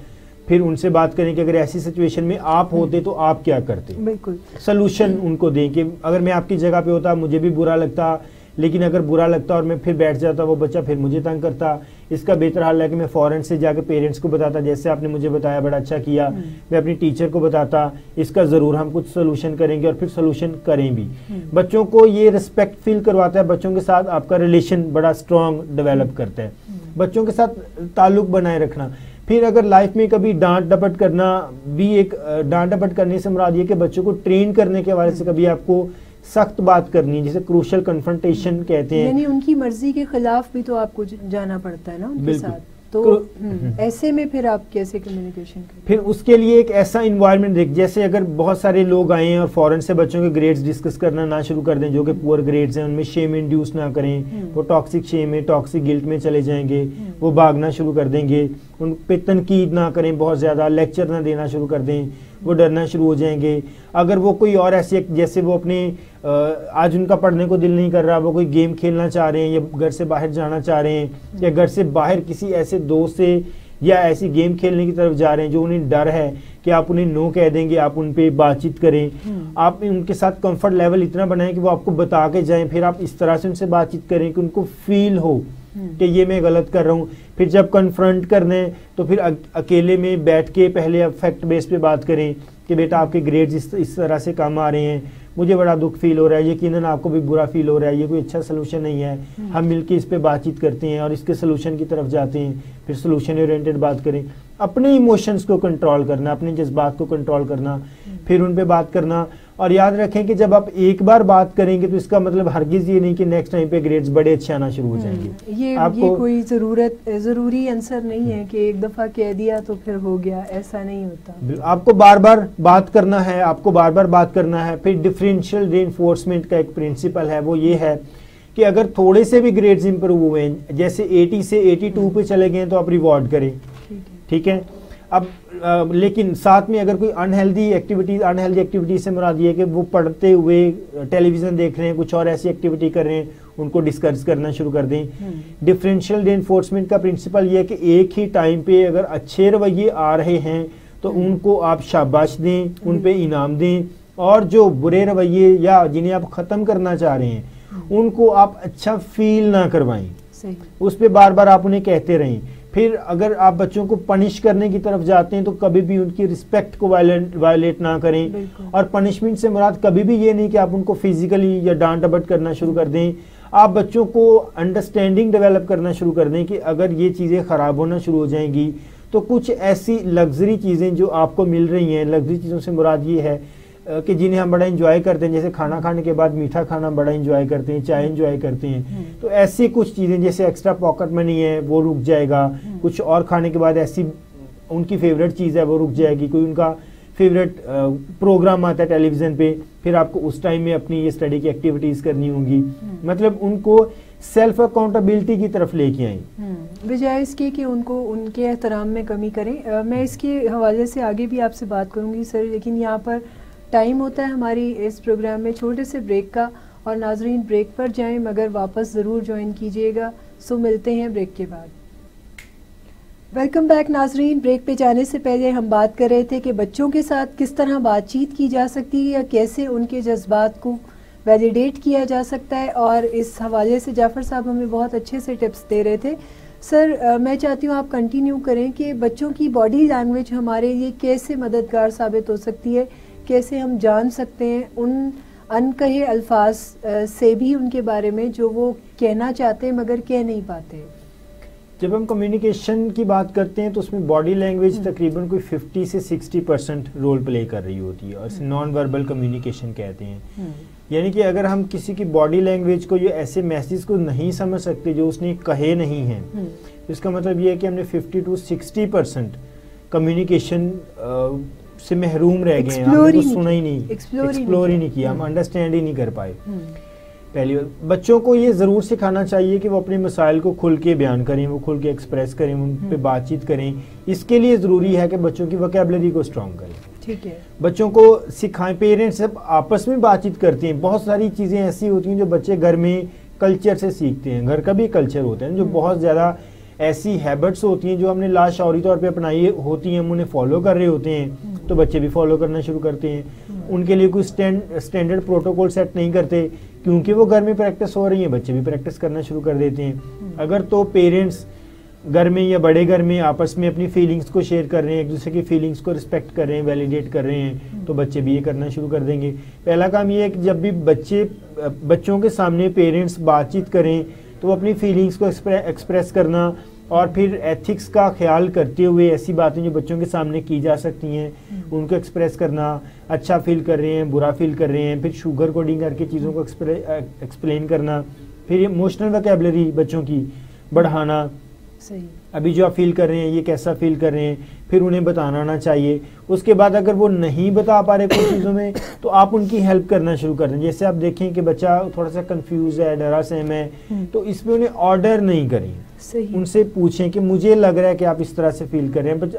फिर उनसे बात करें कि अगर ऐसी सिचुएशन में आप होते तो आप क्या करते। बिल्कुल सोल्यूशन उनको दें कि अगर मैं आपकी जगह पे होता मुझे भी बुरा लगता, लेकिन अगर बुरा लगता और मैं फिर बैठ जाता, वो बच्चा फिर मुझे तंग करता, इसका बेहतर हाल है कि मैं फ़ौरन से जाके पेरेंट्स को बताता, जैसे आपने मुझे बताया बड़ा अच्छा किया, मैं अपनी टीचर को बताता, इसका ज़रूर हम कुछ सोल्यूशन करेंगे और फिर सोल्यूशन करें भी। बच्चों को ये रिस्पेक्ट फील करवाता है, बच्चों के साथ आपका रिलेशन बड़ा स्ट्रॉन्ग डेवलप करता है, बच्चों के साथ ताल्लुक बनाए रखना। फिर अगर लाइफ में कभी डांट डपट करना भी एक, डांट डपट करने से मुराद ये कि बच्चों को ट्रेन करने के हवाले से कभी आपको सख्त बात करनी है, जिसे क्रूशल कन्फ्रंटेशन कहते हैं, यानी उनकी मर्जी के खिलाफ भी तो आपको जाना पड़ता है ना उनके साथ, तो ऐसे में फिर आप कैसे कम्युनिकेशन करें? फिर उसके लिए एक ऐसा इन्वायरमेंट देख, जैसे अगर बहुत सारे लोग आए हैं और फौरन से बच्चों के ग्रेड्स डिस्कस करना ना शुरू कर दें जो कि पुअर ग्रेड्स हैं, उनमें शेम इंड्यूस ना करें, वो टॉक्सिक शेम में, टॉक्सिक गिल्ट में चले जाएंगे, वो भागना शुरू कर देंगे, उन पे तनकीद ना करें, बहुत ज़्यादा लेक्चर ना देना शुरू कर दें, वो डरना शुरू हो जाएंगे। अगर वो कोई और ऐसे, जैसे वो अपने आज उनका पढ़ने को दिल नहीं कर रहा, वो कोई गेम खेलना चाह रहे हैं या घर से बाहर जाना चाह रहे हैं या घर से बाहर किसी ऐसे दोस्त से या ऐसी गेम खेलने की तरफ जा रहे हैं जो उन्हें डर है कि आप उन्हें नो कह देंगे, आप उन पे बातचीत करें, आप उनके साथ कंफर्ट लेवल इतना बनाएं कि वो आपको बता के जाएं, फिर आप इस तरह से उनसे बातचीत करें कि उनको फील हो कि ये मैं गलत कर रहा हूँ। फिर जब कन्फ्रंट करना है तो फिर अकेले में बैठ के पहले आप फैक्ट बेस पे बात करें कि बेटा आपके ग्रेड्स इस तरह से कम आ रहे हैं, मुझे बड़ा दुख फील हो रहा है, यकीनन आपको भी बुरा फील हो रहा है, ये कोई अच्छा सोल्यूशन नहीं है, हम मिलके इस पे बातचीत करते हैं और इसके सोल्यूशन की तरफ जाते हैं। फिर सोल्यूशन ओरिएंटेड बात करें, अपने इमोशंस को कंट्रोल करना, अपने जज्बात को कंट्रोल करना, फिर उन पे बात करना। और याद रखें कि जब आप एक बार बात करेंगे तो इसका मतलब हरगिज ये नहीं कि नेक्स्ट टाइम पे ग्रेड्स बड़े अच्छे आना शुरू हो जाएंगे। ये कोई जरूरी आंसर नहीं है कि एक दफा कह दिया तो फिर हो गया, ऐसा नहीं होता। आपको बार बार बात करना है, आपको बार बार बात करना है। फिर डिफरेंशियल रीइंफोर्समेंट का एक प्रिंसिपल है, वो ये है कि अगर थोड़े से भी ग्रेड्स इंप्रूव हुए हैं, जैसे 80 से 82 पे चले गए तो आप रिवॉर्ड करें, ठीक है। अब लेकिन साथ में अगर कोई अनहेल्दी एक्टिविटी से मुराद ये है कि वो पढ़ते हुए टेलीविजन देख रहे हैं, कुछ और ऐसी एक्टिविटी कर रहे हैं, उनको डिस्कस करना शुरू कर दें। डिफरेंशियल रीइंफोर्समेंट का प्रिंसिपल ये है कि एक ही टाइम पे अगर अच्छे रवैये आ रहे हैं तो उनको आप शाबाश दें, उन पे इनाम दें, और जो बुरे रवैये या जिन्हें आप ख़त्म करना चाह रहे हैं उनको आप अच्छा फील ना करवाएं, उस पर बार बार आप उन्हें कहते रहें। फिर अगर आप बच्चों को पनिश करने की तरफ जाते हैं तो कभी भी उनकी रिस्पेक्ट को वायलेट ना करें। और पनिशमेंट से मुराद कभी भी ये नहीं कि आप उनको फिजिकली या डांट डपट करना शुरू कर दें। आप बच्चों को अंडरस्टैंडिंग डेवलप करना शुरू कर दें कि अगर ये चीज़ें ख़राब होना शुरू हो जाएंगी तो कुछ ऐसी लग्जरी चीज़ें जो आपको मिल रही हैं, लग्जरी चीज़ों से मुराद ये है कि जिन्हें हम बड़ा एंजॉय करते हैं, जैसे खाना खाने के बाद मीठा खाना बड़ा एंजॉय करते हैं, चाय एंजॉय करते हैं, तो ऐसी कुछ चीज़ें जैसे एक्स्ट्रा पॉकेट मनी है वो रुक जाएगा, कुछ और खाने के बाद ऐसी उनकी फेवरेट चीज़ है वो रुक जाएगी, कोई उनका फेवरेट प्रोग्राम आता है टेलीविज़न पे, फिर आपको उस टाइम में अपनी ये स्टडी की एक्टिविटीज़ करनी होंगी। मतलब उनको सेल्फ अकाउंटेबिलिटी की तरफ लेके आए, बजाय इसके कि उनको उनके एहतराम में कमी करें। मैं इसके हवाले से आगे भी आपसे बात करूँगी सर, लेकिन यहाँ पर टाइम होता है हमारी इस प्रोग्राम में छोटे से ब्रेक का, और नाजरीन ब्रेक पर जाएं मगर वापस ज़रूर ज्वाइन कीजिएगा। सो मिलते हैं ब्रेक के बाद। वेलकम बैक नाजरीन। ब्रेक पे जाने से पहले हम बात कर रहे थे कि बच्चों के साथ किस तरह बातचीत की जा सकती है या कैसे उनके जज्बात को वैलिडेट किया जा सकता है, और इस हवाले से जाफ़र साहब हमें बहुत अच्छे से टिप्स दे रहे थे। सर मैं चाहती हूँ आप कंटिन्यू करें कि बच्चों की बॉडी लैंग्वेज हमारे लिए कैसे मददगार साबित हो सकती है, कैसे हम जान सकते हैं उन अनकहे अल्फाज से भी उनके बारे में जो वो कहना चाहते हैं मगर कह नहीं पाते। जब हम कम्युनिकेशन की बात करते हैं तो उसमें बॉडी लैंग्वेज तकरीबन कोई 50 से 60% रोल प्ले कर रही होती है, और इसे नॉन वर्बल कम्युनिकेशन कहते हैं। यानी कि अगर हम किसी की बॉडी लैंग्वेज को, ये ऐसे मैसेज को नहीं समझ सकते जो उसने कहे नहीं हैं, तो इसका मतलब ये है कि हमने 50 to 60% कम्युनिकेशन से महरूम रह गए हैं, हमने कुछ सुना ही नहीं, एक्सप्लोर ही नहीं किया, हम अंडरस्टैंड ही नहीं कर पाए। पहली बात, बच्चों को ये ज़रूर सिखाना चाहिए कि वो अपने मसाइल को खुल के बयान करें, वो खुल के एक्सप्रेस करें, उन पे बातचीत करें। इसके लिए ज़रूरी है कि बच्चों की वोकैबुलरी को स्ट्रॉन्ग करें। ठीक है, बच्चों को सिखाएं। पेरेंट्स सब आपस में बातचीत करते हैं, बहुत सारी चीज़ें ऐसी होती हैं जो बच्चे घर में कल्चर से सीखते हैं, घर का भी कल्चर होता है, जो बहुत ज़्यादा ऐसी हैबिट्स होती हैं जो हमने लाशौरी तौर पे अपनाई होती हैं, हम उन्हें फॉलो कर रहे होते हैं, तो बच्चे भी फॉलो करना शुरू करते हैं। उनके लिए कोई स्टैंडर्ड प्रोटोकॉल सेट नहीं करते, क्योंकि वो घर में प्रैक्टिस हो रही है, बच्चे भी प्रैक्टिस करना शुरू कर देते हैं। अगर तो पेरेंट्स घर में या बड़े घर में आपस में अपनी फीलिंग्स को शेयर कर रहे हैं, एक दूसरे की फीलिंग्स को रिस्पेक्ट कर रहे हैं, वैलिडेट कर रहे हैं, तो बच्चे भी ये करना शुरू कर देंगे। पहला काम ये है कि जब भी बच्चों के सामने पेरेंट्स बातचीत करें तो वो अपनी फीलिंग्स को एक्सप्रेस करना, और फिर एथिक्स का ख्याल करते हुए ऐसी बातें जो बच्चों के सामने की जा सकती हैं उनको एक्सप्रेस करना। अच्छा फील कर रहे हैं, बुरा फील कर रहे हैं, फिर शुगर कोडिंग करके चीज़ों को एक्सप्लेन करना। फिर इमोशनल वोकैबुलरी बच्चों की बढ़ाना, सही, अभी जो आप फील कर रहे हैं ये कैसा फील कर रहे हैं, फिर उन्हें बताना आना चाहिए। उसके बाद अगर वो नहीं बता पा रहे कुछ चीज़ों में तो आप उनकी हेल्प करना शुरू कर दें। जैसे आप देखें कि बच्चा थोड़ा सा कंफ्यूज है, डरा सहम है, तो इसमें उन्हें ऑर्डर नहीं करें, उनसे पूछें कि मुझे लग रहा है कि आप इस तरह से फील कर रहे हैं।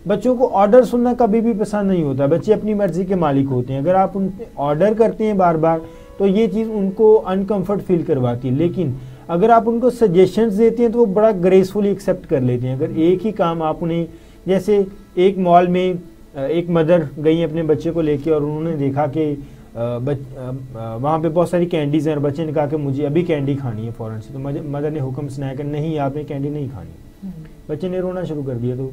बच्चों को ऑर्डर सुनना कभी भी पसंद नहीं होता, बच्चे अपनी मर्जी के मालिक होते हैं। अगर आप उन ऑर्डर करते हैं बार बार तो ये चीज़ उनको अनकम्फर्ट फील करवाती है, लेकिन अगर आप उनको सजेशंस देते हैं तो वो बड़ा ग्रेसफुली एक्सेप्ट कर लेते हैं। अगर एक ही काम आप उन्हें, जैसे एक मॉल में एक मदर गई अपने बच्चे को लेके और उन्होंने देखा कि वहाँ पे बहुत सारी कैंडीज़ हैं और बच्चे ने कहा कि मुझे अभी कैंडी खानी है फ़ौरन से, तो मदर ने हुक्म सुनाया कि नहीं आपने कैंडी नहीं खानी। बच्चे ने रोना शुरू कर दिया, तो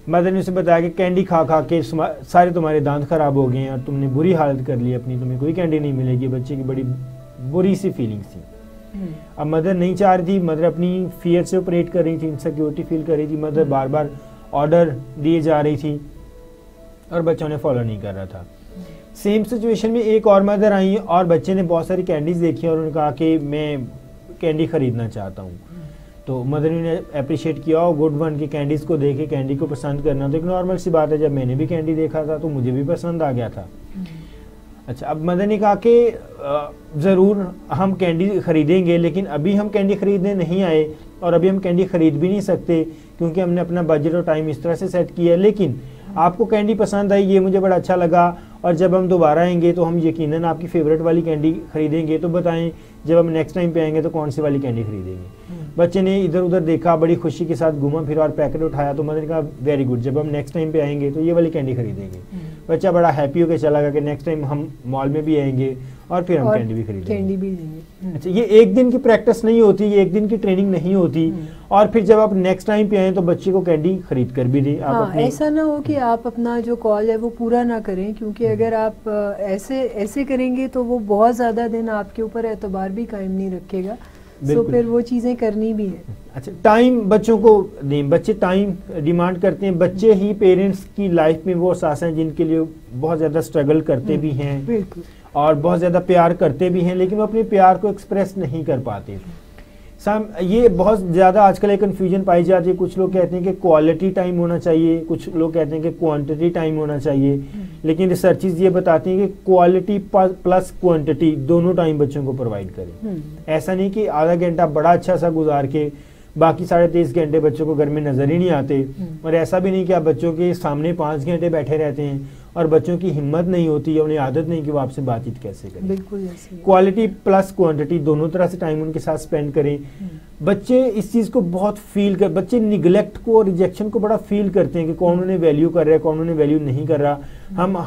मदर ने उसे बताया कि कैंडी खा खा के सारे तुम्हारे दांत ख़राब हो गए हैं और तुमने बुरी हालत कर ली अपनी, तुम्हें कोई कैंडी नहीं मिलेगी। बच्चे की बड़ी बुरी सी फीलिंग्स थी। अब मदर नहीं चाह रही थी, मदर अपनी फियर से ऑपरेट कर रही थी, इनसिक्योरिटी फील कर रही थी, मदर बार बार ऑर्डर दिए जा रही थी और बच्चों ने फॉलो नहीं कर रहा था। सेम सिचुएशन में एक और मदर आई और बच्चे ने बहुत सारी कैंडीज देखी और उन्होंने कहा कि मैं कैंडी खरीदना चाहता हूँ। तो मदर ने अप्रिशिएट किया और गुड वन की कैंडीज़ को देखे, कैंडी को पसंद करना तो एक नॉर्मल सी बात है, जब मैंने भी कैंडी देखा था तो मुझे भी पसंद आ गया था। अच्छा, अब मदर ने कहा कि ज़रूर हम कैंडी खरीदेंगे, लेकिन अभी हम कैंडी खरीदने नहीं आए और अभी हम कैंडी खरीद भी नहीं सकते क्योंकि हमने अपना बजट और टाइम इस तरह से सेट किया है। लेकिन आपको कैंडी पसंद आई, ये मुझे बड़ा अच्छा लगा, और जब हम दोबारा आएंगे तो हम यकीनन आपकी फेवरेट वाली कैंडी खरीदेंगे, तो बताएं जब हम नेक्स्ट टाइम पे आएंगे तो कौन सी वाली कैंडी खरीदेंगे। बच्चे ने इधर उधर देखा, बड़ी खुशी के साथ घूमा फिर और पैकेट उठाया, तो मदर ने कहा वेरी गुड, जब हम नेक्स्ट टाइम पे आएंगे तो ये वाली कैंडी खरीदेंगे। बच्चा बड़ा हैप्पी होकर चला गया कि नेक्स्ट टाइम हम मॉल में भी आएंगे और फिर हम कैंडी भी खरीदेंगे। अच्छा, ये एक दिन की प्रैक्टिस नहीं होती, ये एक दिन की ट्रेनिंग नहीं होती, और फिर जब आप नेक्स्ट टाइम पे आए तो बच्चे को कैंडी खरीद कर भी दें। हाँ, ऐसा ना हो कि आप अपना जो कॉल है वो पूरा ना करें, क्योंकि अगर आप ऐसे करेंगे तो वो बहुत ज़्यादा दिन आपके ऊपर एतबार भी कायम नहीं रखेगा, तो फिर वो चीज़ें करनी भी है। अच्छा, टाइम बच्चों को दें, बच्चे टाइम डिमांड करते हैं। बच्चे ही पेरेंट्स की लाइफ में वो सास हैं जिनके लिए बहुत ज़्यादा स्ट्रगल करते भी हैं, बिल्कुल, और बहुत ज़्यादा प्यार करते भी हैं, लेकिन वो अपने प्यार को एक्सप्रेस नहीं कर पाते। ये बहुत ज़्यादा आजकल एक कन्फ्यूजन पाई जाती है। कुछ लोग कहते हैं कि क्वालिटी टाइम होना चाहिए, कुछ लोग कहते हैं कि क्वांटिटी टाइम होना चाहिए, लेकिन रिसर्चेस ये बताती हैं कि क्वालिटी प्लस क्वांटिटी दोनों टाइम बच्चों को प्रोवाइड करें। ऐसा नहीं कि आधा घंटा बड़ा अच्छा सा गुजार के बाकी 23.5 घंटे बच्चों को घर में नजर ही नहीं आते, और ऐसा भी नहीं कि आप बच्चों के सामने 5 घंटे बैठे रहते हैं और बच्चों की हिम्मत नहीं होती या उन्हें आदत नहीं कि वो आपसे बातचीत कैसे करें। बिल्कुल, क्वालिटी प्लस क्वांटिटी दोनों तरह से टाइम उनके साथ स्पेंड करें। बच्चे इस चीज़ को बहुत फील कर, बच्चे निगलेक्ट को, रिजेक्शन को बड़ा फील करते हैं कि कौन उन्हें वैल्यू कर रहा है, कौन उन्हें वैल्यू नहीं कर रहा। हम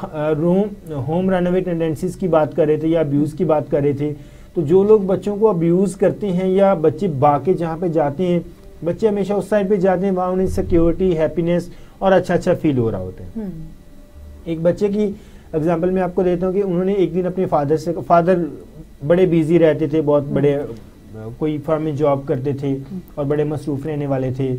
होम रनअवे टेंडेंसीज की बात कर रहे थे या अब्यूज़ की बात कर रहे थे, तो जो लोग बच्चों को अब्यूज़ करते हैं या बच्चे बाके जहाँ पे जाते हैं, बच्चे हमेशा उस साइड पे जाते हैं वहाँ उन्हें सिक्योरिटी, हैप्पीनेस और अच्छा फील हो रहा होता है। एक बच्चे की एग्जांपल मैं आपको देता हूँ कि उन्होंने एक दिन अपने फादर बड़े बिजी रहते थे, बहुत बड़े कोई फर्म में जॉब करते थे और बड़े मसरूफ रहने वाले थे,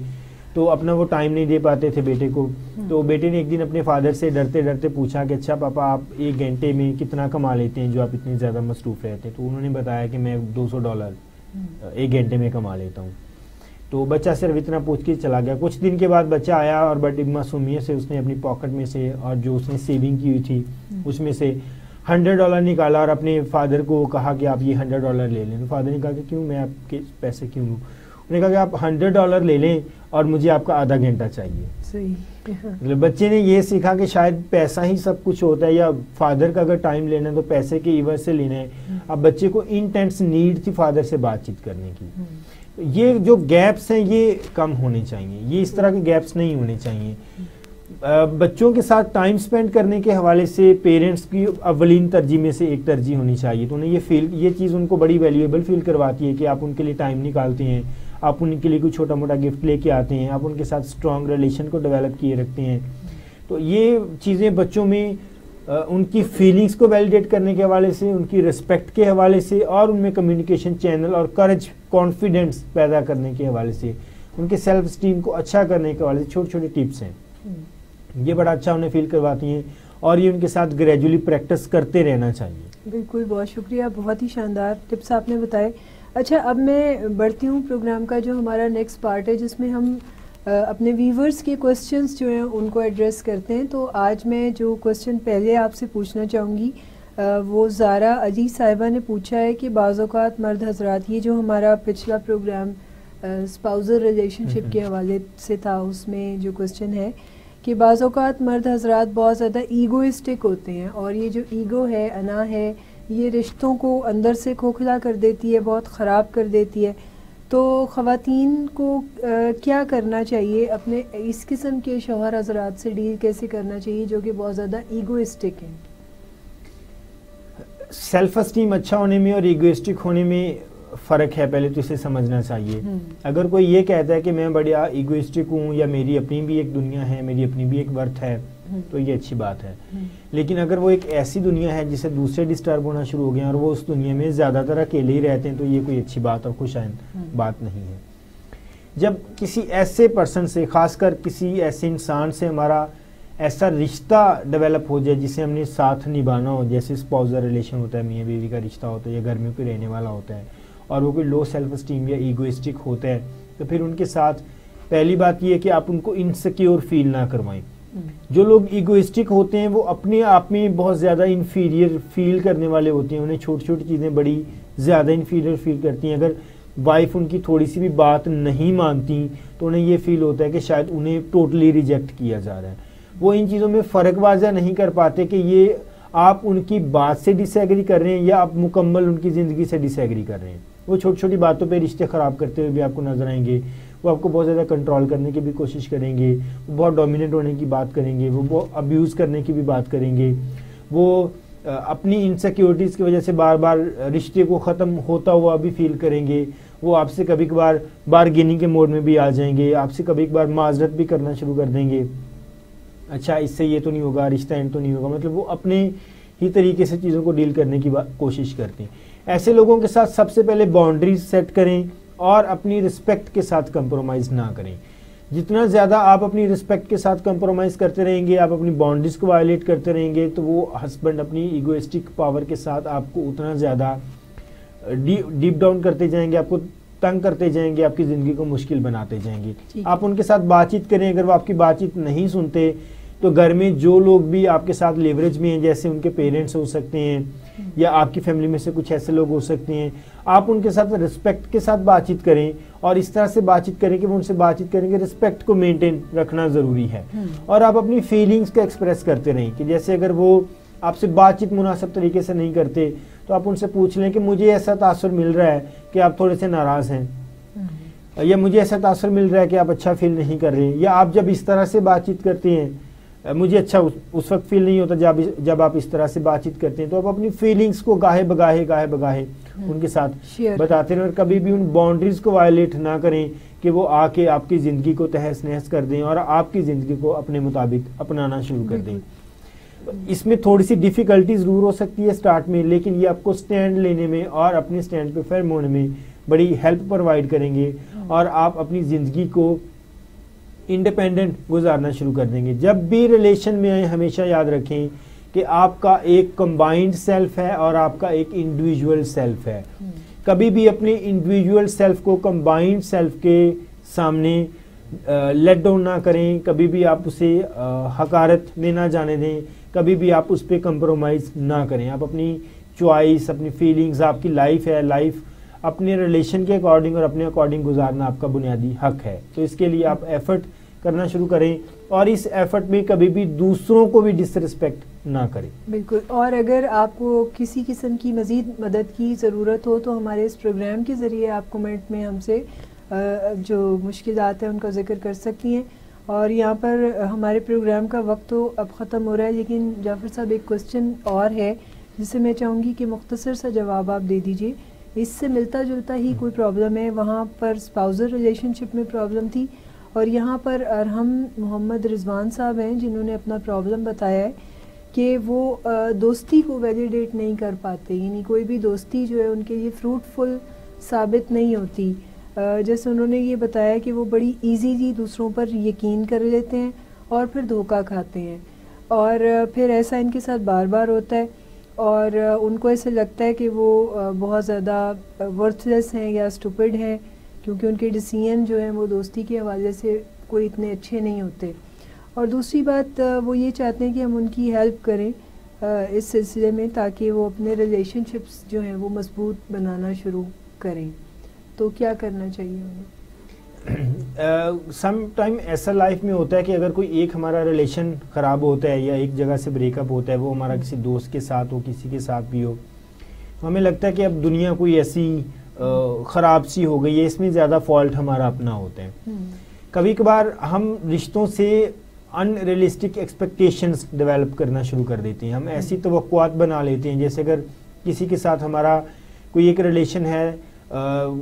तो अपना वो टाइम नहीं दे पाते थे बेटे को। तो बेटे ने एक दिन अपने फादर से डरते डरते पूछा कि अच्छा पापा, आप 1 घंटे में कितना कमा लेते हैं जो आप इतने ज़्यादा मसरूफ रहते हैं? तो उन्होंने बताया कि मैं $200 1 घंटे में कमा लेता हूँ। तो बच्चा सिर्फ इतना पूछ के चला गया। कुछ दिन के बाद बच्चा आया और बड़ी मासूमियत से उसने अपनी पॉकेट में से और जो उसने सेविंग की हुई थी उसमें से $100 निकाला और अपने फादर को कहा कि आप ये $100 ले लें। फादर ने कहा कि क्यों, मैं आपके पैसे क्यों लूँ? उन्होंने कहा कि आप $100 ले लें और मुझे आपका आधा घंटा चाहिए। सही। मतलब बच्चे ने ये सीखा कि शायद पैसा ही सब कुछ होता है, या फादर का अगर टाइम लेना है तो पैसे के इवज से लेना है। अब बच्चे को इंटेंस नीड थी फादर से बातचीत करने की। ये जो गैप्स हैं ये कम होने चाहिए, ये इस तरह के गैप्स नहीं होने चाहिए। बच्चों के साथ टाइम स्पेंड करने के हवाले से पेरेंट्स की अव्वलीन तरजीह में से एक तरजीह होनी चाहिए। तो उन्हें ये चीज़ उनको बड़ी वैल्यूएबल फील करवाती है कि आप उनके लिए टाइम निकालते हैं, आप उनके लिए कोई छोटा मोटा गिफ्ट लेके आते हैं, आप उनके साथ स्ट्रॉन्ग रिलेशन को डेवलप किए रखते हैं। तो ये चीज़ें बच्चों में उनकी फीलिंग्स को वैलिडेट करने के हवाले से, उनकी रिस्पेक्ट के हवाले से और उनमें कम्युनिकेशन चैनल और करेज, कॉन्फिडेंस पैदा करने के हवाले से, उनके सेल्फ स्टीम को अच्छा करने के हवाले से छोटी छोटी टिप्स हैं। ये बड़ा अच्छा उन्हें फील करवाती हैं और ये उनके साथ ग्रेजुअली प्रैक्टिस करते रहना चाहिए। बिल्कुल, बहुत शुक्रिया, बहुत ही शानदार टिप्स आपने बताए। अच्छा, अब मैं बढ़ती हूँ प्रोग्राम का जो हमारा नेक्स्ट पार्ट है, जिसमें हम अपने व्यूवर्स के क्वेश्चंस जो हैं उनको एड्रेस करते हैं। तो आज मैं जो क्वेश्चन पहले आपसे पूछना चाहूँगी वो ज़ारा अली साहिबा ने पूछा है कि बाज़ औक़ात मर्द हज़रात, ये जो हमारा पिछला प्रोग्राम स्पाउसल रिलेशनशिप के हवाले से था, उसमें जो क्वेश्चन है कि बाज़ औक़ात मर्द हज़रात बहुत ज़्यादा ईगोइस्टिक होते हैं और ये जो ईगो है, अना है, ये रिश्तों को अंदर से खोखला कर देती है, बहुत ख़राब कर देती है। तो ख़वातीन को क्या करना चाहिए, अपने इस किस्म के शौहर हज़रात से डील कैसे करना चाहिए जो कि बहुत ज़्यादा ईगोइस्टिक हैं? सेल्फ एस्टीम अच्छा होने में और ईगोइस्टिक होने में फ़र्क है, पहले तो इसे समझना चाहिए। अगर कोई ये कहता है कि मैं बढ़िया ईगोइस्टिक हूँ या मेरी अपनी भी एक दुनिया है, मेरी अपनी भी एक वर्थ है, तो ये अच्छी बात है। लेकिन अगर वो एक ऐसी दुनिया है जिसे दूसरे डिस्टर्ब होना शुरू हो गए और वो उस दुनिया में ज़्यादातर अकेले ही रहते हैं, तो ये कोई अच्छी बात और खुशाइंद बात नहीं है। जब किसी ऐसे पर्सन से, खासकर किसी ऐसे इंसान से हमारा ऐसा रिश्ता डेवलप हो जाए जिसे हमने साथ निभाना हो, जैसे स्पाउसल रिलेशन होता है, मियाँ बीवी का रिश्ता होता है या घर में कोई रहने वाला होता है, और वो कोई लो सेल्फ एस्टीम या ईगोइस्टिक होता है, तो फिर उनके साथ पहली बात ये है कि आप उनको इनसिक्योर फील ना करवाएं। जो लोग ईगोइस्टिक होते हैं वो अपने आप में बहुत ज़्यादा इन्फीरियर फील करने वाले होते हैं, उन्हें छोटी छोटी चीज़ें बड़ी ज़्यादा इन्फीरियर फील करती हैं। अगर वाइफ उनकी थोड़ी सी भी बात नहीं मानती तो उन्हें ये फील होता है कि शायद उन्हें टोटली रिजेक्ट किया जा रहा है। वो इन चीज़ों में फ़र्क वाज़ा नहीं कर पाते कि ये आप उनकी बात से डिसएग्री कर रहे हैं या आप मुकम्मल उनकी ज़िंदगी से डिसएग्री कर रहे हैं। वो छोटी छोटी बातों पे रिश्ते ख़राब करते हुए भी आपको नजर आएंगे। वो आपको बहुत ज़्यादा कंट्रोल करने की भी कोशिश करेंगे, वो बहुत डोमिनेट होने की बात करेंगे, वो बहुत अब्यूज़ करने की भी बात करेंगे, वो अपनी इनसिक्योरिटीज़ की वजह से बार बार रिश्ते को ख़त्म होता हुआ भी फील करेंगे। वो आपसे कभी कभार बारगेनिंग के मोड में भी आ जाएंगे, आपसे कभी कभार माजरत भी करना शुरू कर देंगे, अच्छा इससे ये तो नहीं होगा, रिश्ता एंड तो नहीं होगा। मतलब वो अपने ही तरीके से चीज़ों को डील करने की कोशिश करते हैं। ऐसे लोगों के साथ सबसे पहले बाउंड्रीज सेट करें और अपनी रिस्पेक्ट के साथ कंप्रोमाइज़ ना करें। जितना ज़्यादा आप अपनी रिस्पेक्ट के साथ कंप्रोमाइज़ करते रहेंगे, आप अपनी बाउंड्रीज को वायलेट करते रहेंगे, तो वो हस्बैंड अपनी ईगोइस्टिक पावर के साथ आपको उतना ज़्यादा डीप डाउन करते जाएंगे, आपको तंग करते जाएंगे, आपकी ज़िंदगी को मुश्किल बनाते जाएंगे। आप उनके साथ बातचीत करें, अगर वो आपकी बातचीत नहीं सुनते तो घर में जो लोग भी आपके साथ लेवरेज में हैं, जैसे उनके पेरेंट्स हो सकते हैं या आपकी फैमिली में से कुछ ऐसे लोग हो सकते हैं, आप उनके साथ रिस्पेक्ट के साथ बातचीत करें और इस तरह से बातचीत करें कि वो उनसे बातचीत करेंगे, रिस्पेक्ट को मेंटेन रखना ज़रूरी है। और आप अपनी फीलिंग्स को एक्सप्रेस करते रहें कि जैसे अगर वो आपसे बातचीत मुनासिब तरीके से नहीं करते तो आप उनसे पूछ लें कि मुझे ऐसा तासुर मिल रहा है कि आप थोड़े से नाराज़ हैं, या मुझे ऐसा तासुर मिल रहा है कि आप अच्छा फील नहीं कर रहे हैं। या आप जब इस तरह से बातचीत करते हैं, मुझे अच्छा उस वक्त फील नहीं होता जब आप इस तरह से बातचीत करते हैं, तो आप अपनी फीलिंग्स को गाहे बगाहे उनके साथ बताते रहें और कभी भी उन बाउंड्रीज को वायलेट ना करें कि वो आके आपकी ज़िंदगी को तहस नहस कर दें और आपकी ज़िंदगी को अपने मुताबिक अपनाना शुरू कर दें। इसमें थोड़ी सी डिफ़िकल्टी ज़रूर हो सकती है स्टार्ट में, लेकिन ये आपको स्टैंड लेने में और अपने स्टैंड पे फर्म होने में बड़ी हेल्प प्रोवाइड करेंगे और आप अपनी ज़िंदगी को इंडिपेंडेंट गुजारना शुरू कर देंगे। जब भी रिलेशन में आए हमेशा याद रखें कि आपका एक कंबाइंड सेल्फ है और आपका एक इंडिविजुअल सेल्फ है। कभी भी अपने इंडिविजुअल सेल्फ को कंबाइंड सेल्फ के सामने लेट डाउन ना करें, कभी भी आप उसे हकारत में ना जाने दें, कभी भी आप उस पर कंप्रोमाइज़ ना करें। आप अपनी चॉइस, अपनी फीलिंग्स, आपकी लाइफ है, लाइफ अपने रिलेशन के अकॉर्डिंग और अपने अकॉर्डिंग गुजारना आपका बुनियादी हक है। तो इसके लिए आप एफर्ट करना शुरू करें और इस एफर्ट में कभी भी दूसरों को भी डिसरिस्पेक्ट ना करें। बिल्कुल। और अगर आपको किसी किस्म की मज़ीद मदद की ज़रूरत हो तो हमारे इस प्रोग्राम के ज़रिए आप कमेंट में हमसे जो मुश्किलात हैं उनका जिक्र कर सकती हैं। और यहाँ पर हमारे प्रोग्राम का वक्त तो अब ख़त्म हो रहा है, लेकिन जाफ़र साहब एक क्वेश्चन और है जिसे मैं चाहूँगी कि मुख्तसर सा जवाब आप दे दीजिए। इससे मिलता जुलता ही कोई प्रॉब्लम है, वहाँ पर स्पाउसल रिलेशनशिप में प्रॉब्लम थी और यहाँ पर अरहम मोहम्मद रिजवान साहब हैं जिन्होंने अपना प्रॉब्लम बताया है कि वो दोस्ती को वैलिडेट नहीं कर पाते, यानी कोई भी दोस्ती जो है उनके लिए फ्रूटफुल साबित नहीं होती। जैसे उन्होंने ये बताया कि वो बड़ी इजीली दूसरों पर यकीन कर लेते हैं और फिर धोखा खाते हैं और फिर ऐसा इनके साथ बार बार होता है और उनको ऐसे लगता है कि वो बहुत ज़्यादा वर्थलेस हैं या स्टूपिड हैं क्योंकि उनके डिसीजन जो हैं वो दोस्ती के हवाले से कोई इतने अच्छे नहीं होते। और दूसरी बात वो ये चाहते हैं कि हम उनकी हेल्प करें इस सिलसिले में ताकि वो अपने रिलेशनशिप्स जो हैं वो मजबूत बनाना शुरू करें। तो क्या करना चाहिए उन्हें? सम टाइम ऐसा लाइफ में होता है कि अगर कोई एक हमारा रिलेशन ख़राब होता है या एक जगह से ब्रेकअप होता है, वो हमारा किसी दोस्त के साथ हो, किसी के साथ भी हो, हमें लगता है कि अब दुनिया कोई ऐसी ख़राब सी हो गई है, इसमें ज़्यादा फॉल्ट हमारा अपना होता है। कभी कभार हम रिश्तों से अनरियलिस्टिक एक्सपेक्टेशंस डेवलप करना शुरू कर देते हैं। हम ऐसी तवक्कुआत बना लेते हैं, जैसे अगर किसी के साथ हमारा कोई एक रिलेशन है,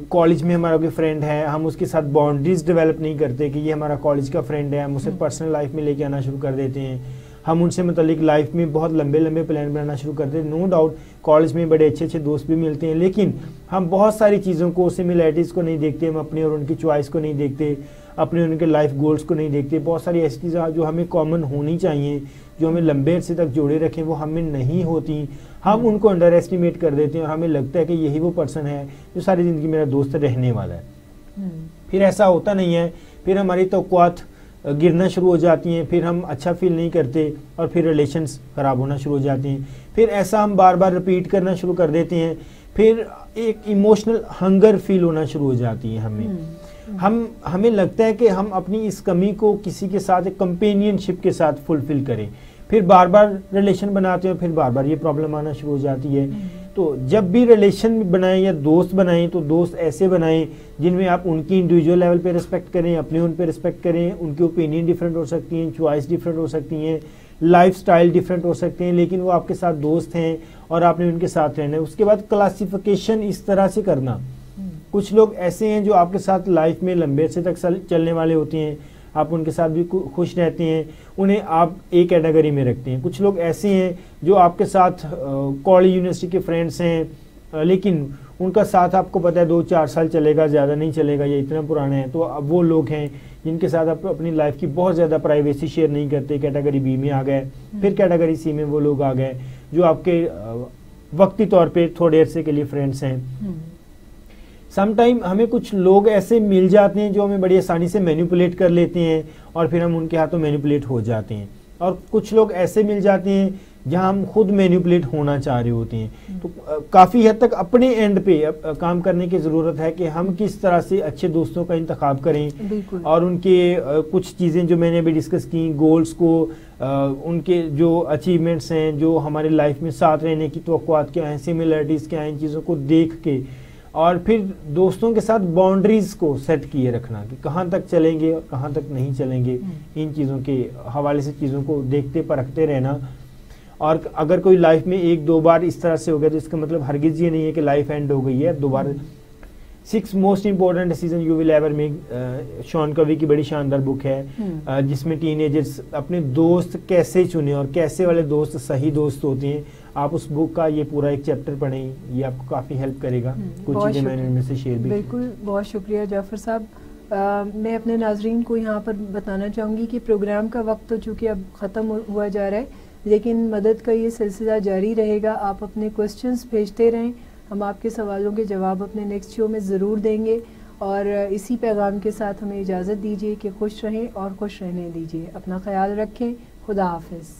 कॉलेज में हमारा कोई फ्रेंड है, हम उसके साथ बाउंड्रीज डेवलप नहीं करते कि ये हमारा कॉलेज का फ्रेंड है, हम उसे पर्सनल लाइफ में लेके आना शुरू कर देते हैं। हम उनसे मतलब लाइफ में बहुत लंबे लंबे प्लान बनाना शुरू करते हैं। नो डाउट कॉलेज में बड़े अच्छे अच्छे दोस्त भी मिलते हैं, लेकिन हम बहुत सारी चीज़ों को, सिमिलैरिटीज़ को नहीं देखते, हम अपनी और उनकी चॉइस को नहीं देखते, अपने उनके लाइफ गोल्स को नहीं देखते। बहुत सारी ऐसी चीज़ें जो हमें कॉमन होनी चाहिए, जो हमें लंबे अरसे तक जोड़े रखें, वो हमें नहीं होती। हम उनको अंडर एस्टिमेट कर देते हैं और हमें लगता है कि यही वो पर्सन है जो सारी ज़िंदगी मेरा दोस्त रहने वाला है। फिर ऐसा होता नहीं है, फिर हमारी तवक्कुआत गिरना शुरू हो जाती हैं, फिर हम अच्छा फील नहीं करते और फिर रिलेशंस ख़राब होना शुरू हो जाते हैं। फिर ऐसा हम बार बार रिपीट करना शुरू कर देते हैं, फिर एक इमोशनल हंगर फील होना शुरू हो जाती है हमें लगता है कि हम अपनी इस कमी को किसी के साथ एक कंपेनियनशिप के साथ फुलफिल करें, फिर बार बार रिलेशन बनाते हैं, फिर बार बार ये प्रॉब्लम आना शुरू हो जाती है। तो जब भी रिलेशन बनाएं या दोस्त बनाएं तो दोस्त ऐसे बनाएं जिनमें आप उनकी इंडिविजुअल लेवल पे रिस्पेक्ट करें, अपने उन पे रिस्पेक्ट करें। उनकी ओपिनियन डिफरेंट हो सकती हैं, चॉइस डिफरेंट हो सकती हैं, लाइफ स्टाइल डिफरेंट हो सकते हैं, लेकिन वो आपके साथ दोस्त हैं और आपने उनके साथ रहना है। उसके बाद क्लासिफिकेशन इस तरह से करना, कुछ लोग ऐसे हैं जो आपके साथ लाइफ में लंबे अरसे तक चलने वाले होते हैं, आप उनके साथ भी खुश रहते हैं, उन्हें आप एक कैटेगरी में रखते हैं। कुछ लोग ऐसे हैं जो आपके साथ कॉलेज यूनिवर्सिटी के फ्रेंड्स हैं, लेकिन उनका साथ आपको पता है 2-4 साल चलेगा, ज़्यादा नहीं चलेगा, ये इतना पुराना है। तो अब वो लोग हैं जिनके साथ आप अपनी लाइफ की बहुत ज़्यादा प्राइवेसी शेयर नहीं करते, कैटेगरी बी में आ गए। फिर कैटेगरी सी में वो लोग आ गए जो आपके वक्ती तौर पर थोड़े अरसे के लिए फ्रेंड्स हैं। समटाइम हमें कुछ लोग ऐसे मिल जाते हैं जो हमें बड़ी आसानी से मैनिपुलेट कर लेते हैं और फिर हम उनके हाथों मैनिपुलेट हो जाते हैं। और कुछ लोग ऐसे मिल जाते हैं जहां हम खुद मैनिपुलेट होना चाह रहे होते हैं। तो काफ़ी हद तक अपने एंड पे काम करने की ज़रूरत है कि हम किस तरह से अच्छे दोस्तों का इंतखाब करें और उनके कुछ चीज़ें जो मैंने अभी डिस्कस की, गोल्स को, उनके जो अचीवमेंट्स हैं, जो हमारे लाइफ में साथ रहने की तवक्कुआत क्या हैं, सिमिलरिटीज़ क्या हैं, इन चीज़ों को देख के और फिर दोस्तों के साथ बाउंड्रीज को सेट किए रखना कि कहाँ तक चलेंगे और कहाँ तक नहीं चलेंगे। इन चीज़ों के हवाले से चीज़ों को देखते परखते रहना। और अगर कोई लाइफ में 1-2 बार इस तरह से हो गया तो इसका मतलब हरगिज ये नहीं है कि लाइफ एंड हो गई है। दोबारा 6 most important decision you will ever make, Sean Covey की बड़ी शानदार बुक है जिसमें टीनेजर्स अपने दोस्त कैसे चुने और कैसे वाले दोस्त सही दोस्त होते हैं। आप उस बुक का ये पूरा एक चैप्टर पढ़ें, ये आपको काफ़ी हेल्प करेगा। कुछ चीज़ें मैंने इनमें से शेयर भी। बिल्कुल, बहुत शुक्रिया जाफ़र साहब। मैं अपने नाजरीन को यहाँ पर बताना चाहूँगी कि प्रोग्राम का वक्त तो चूँकि अब ख़त्म हुआ जा रहा है, लेकिन मदद का ये सिलसिला जारी रहेगा। आप अपने क्वेश्चंस भेजते रहें, हम आपके सवालों के जवाब अपने नेक्स्ट शो में ज़रूर देंगे। और इसी पैगाम के साथ हमें इजाज़त दीजिए कि खुश रहें और खुश रहने दीजिए। अपना ख्याल रखें। खुदा हाफिज़।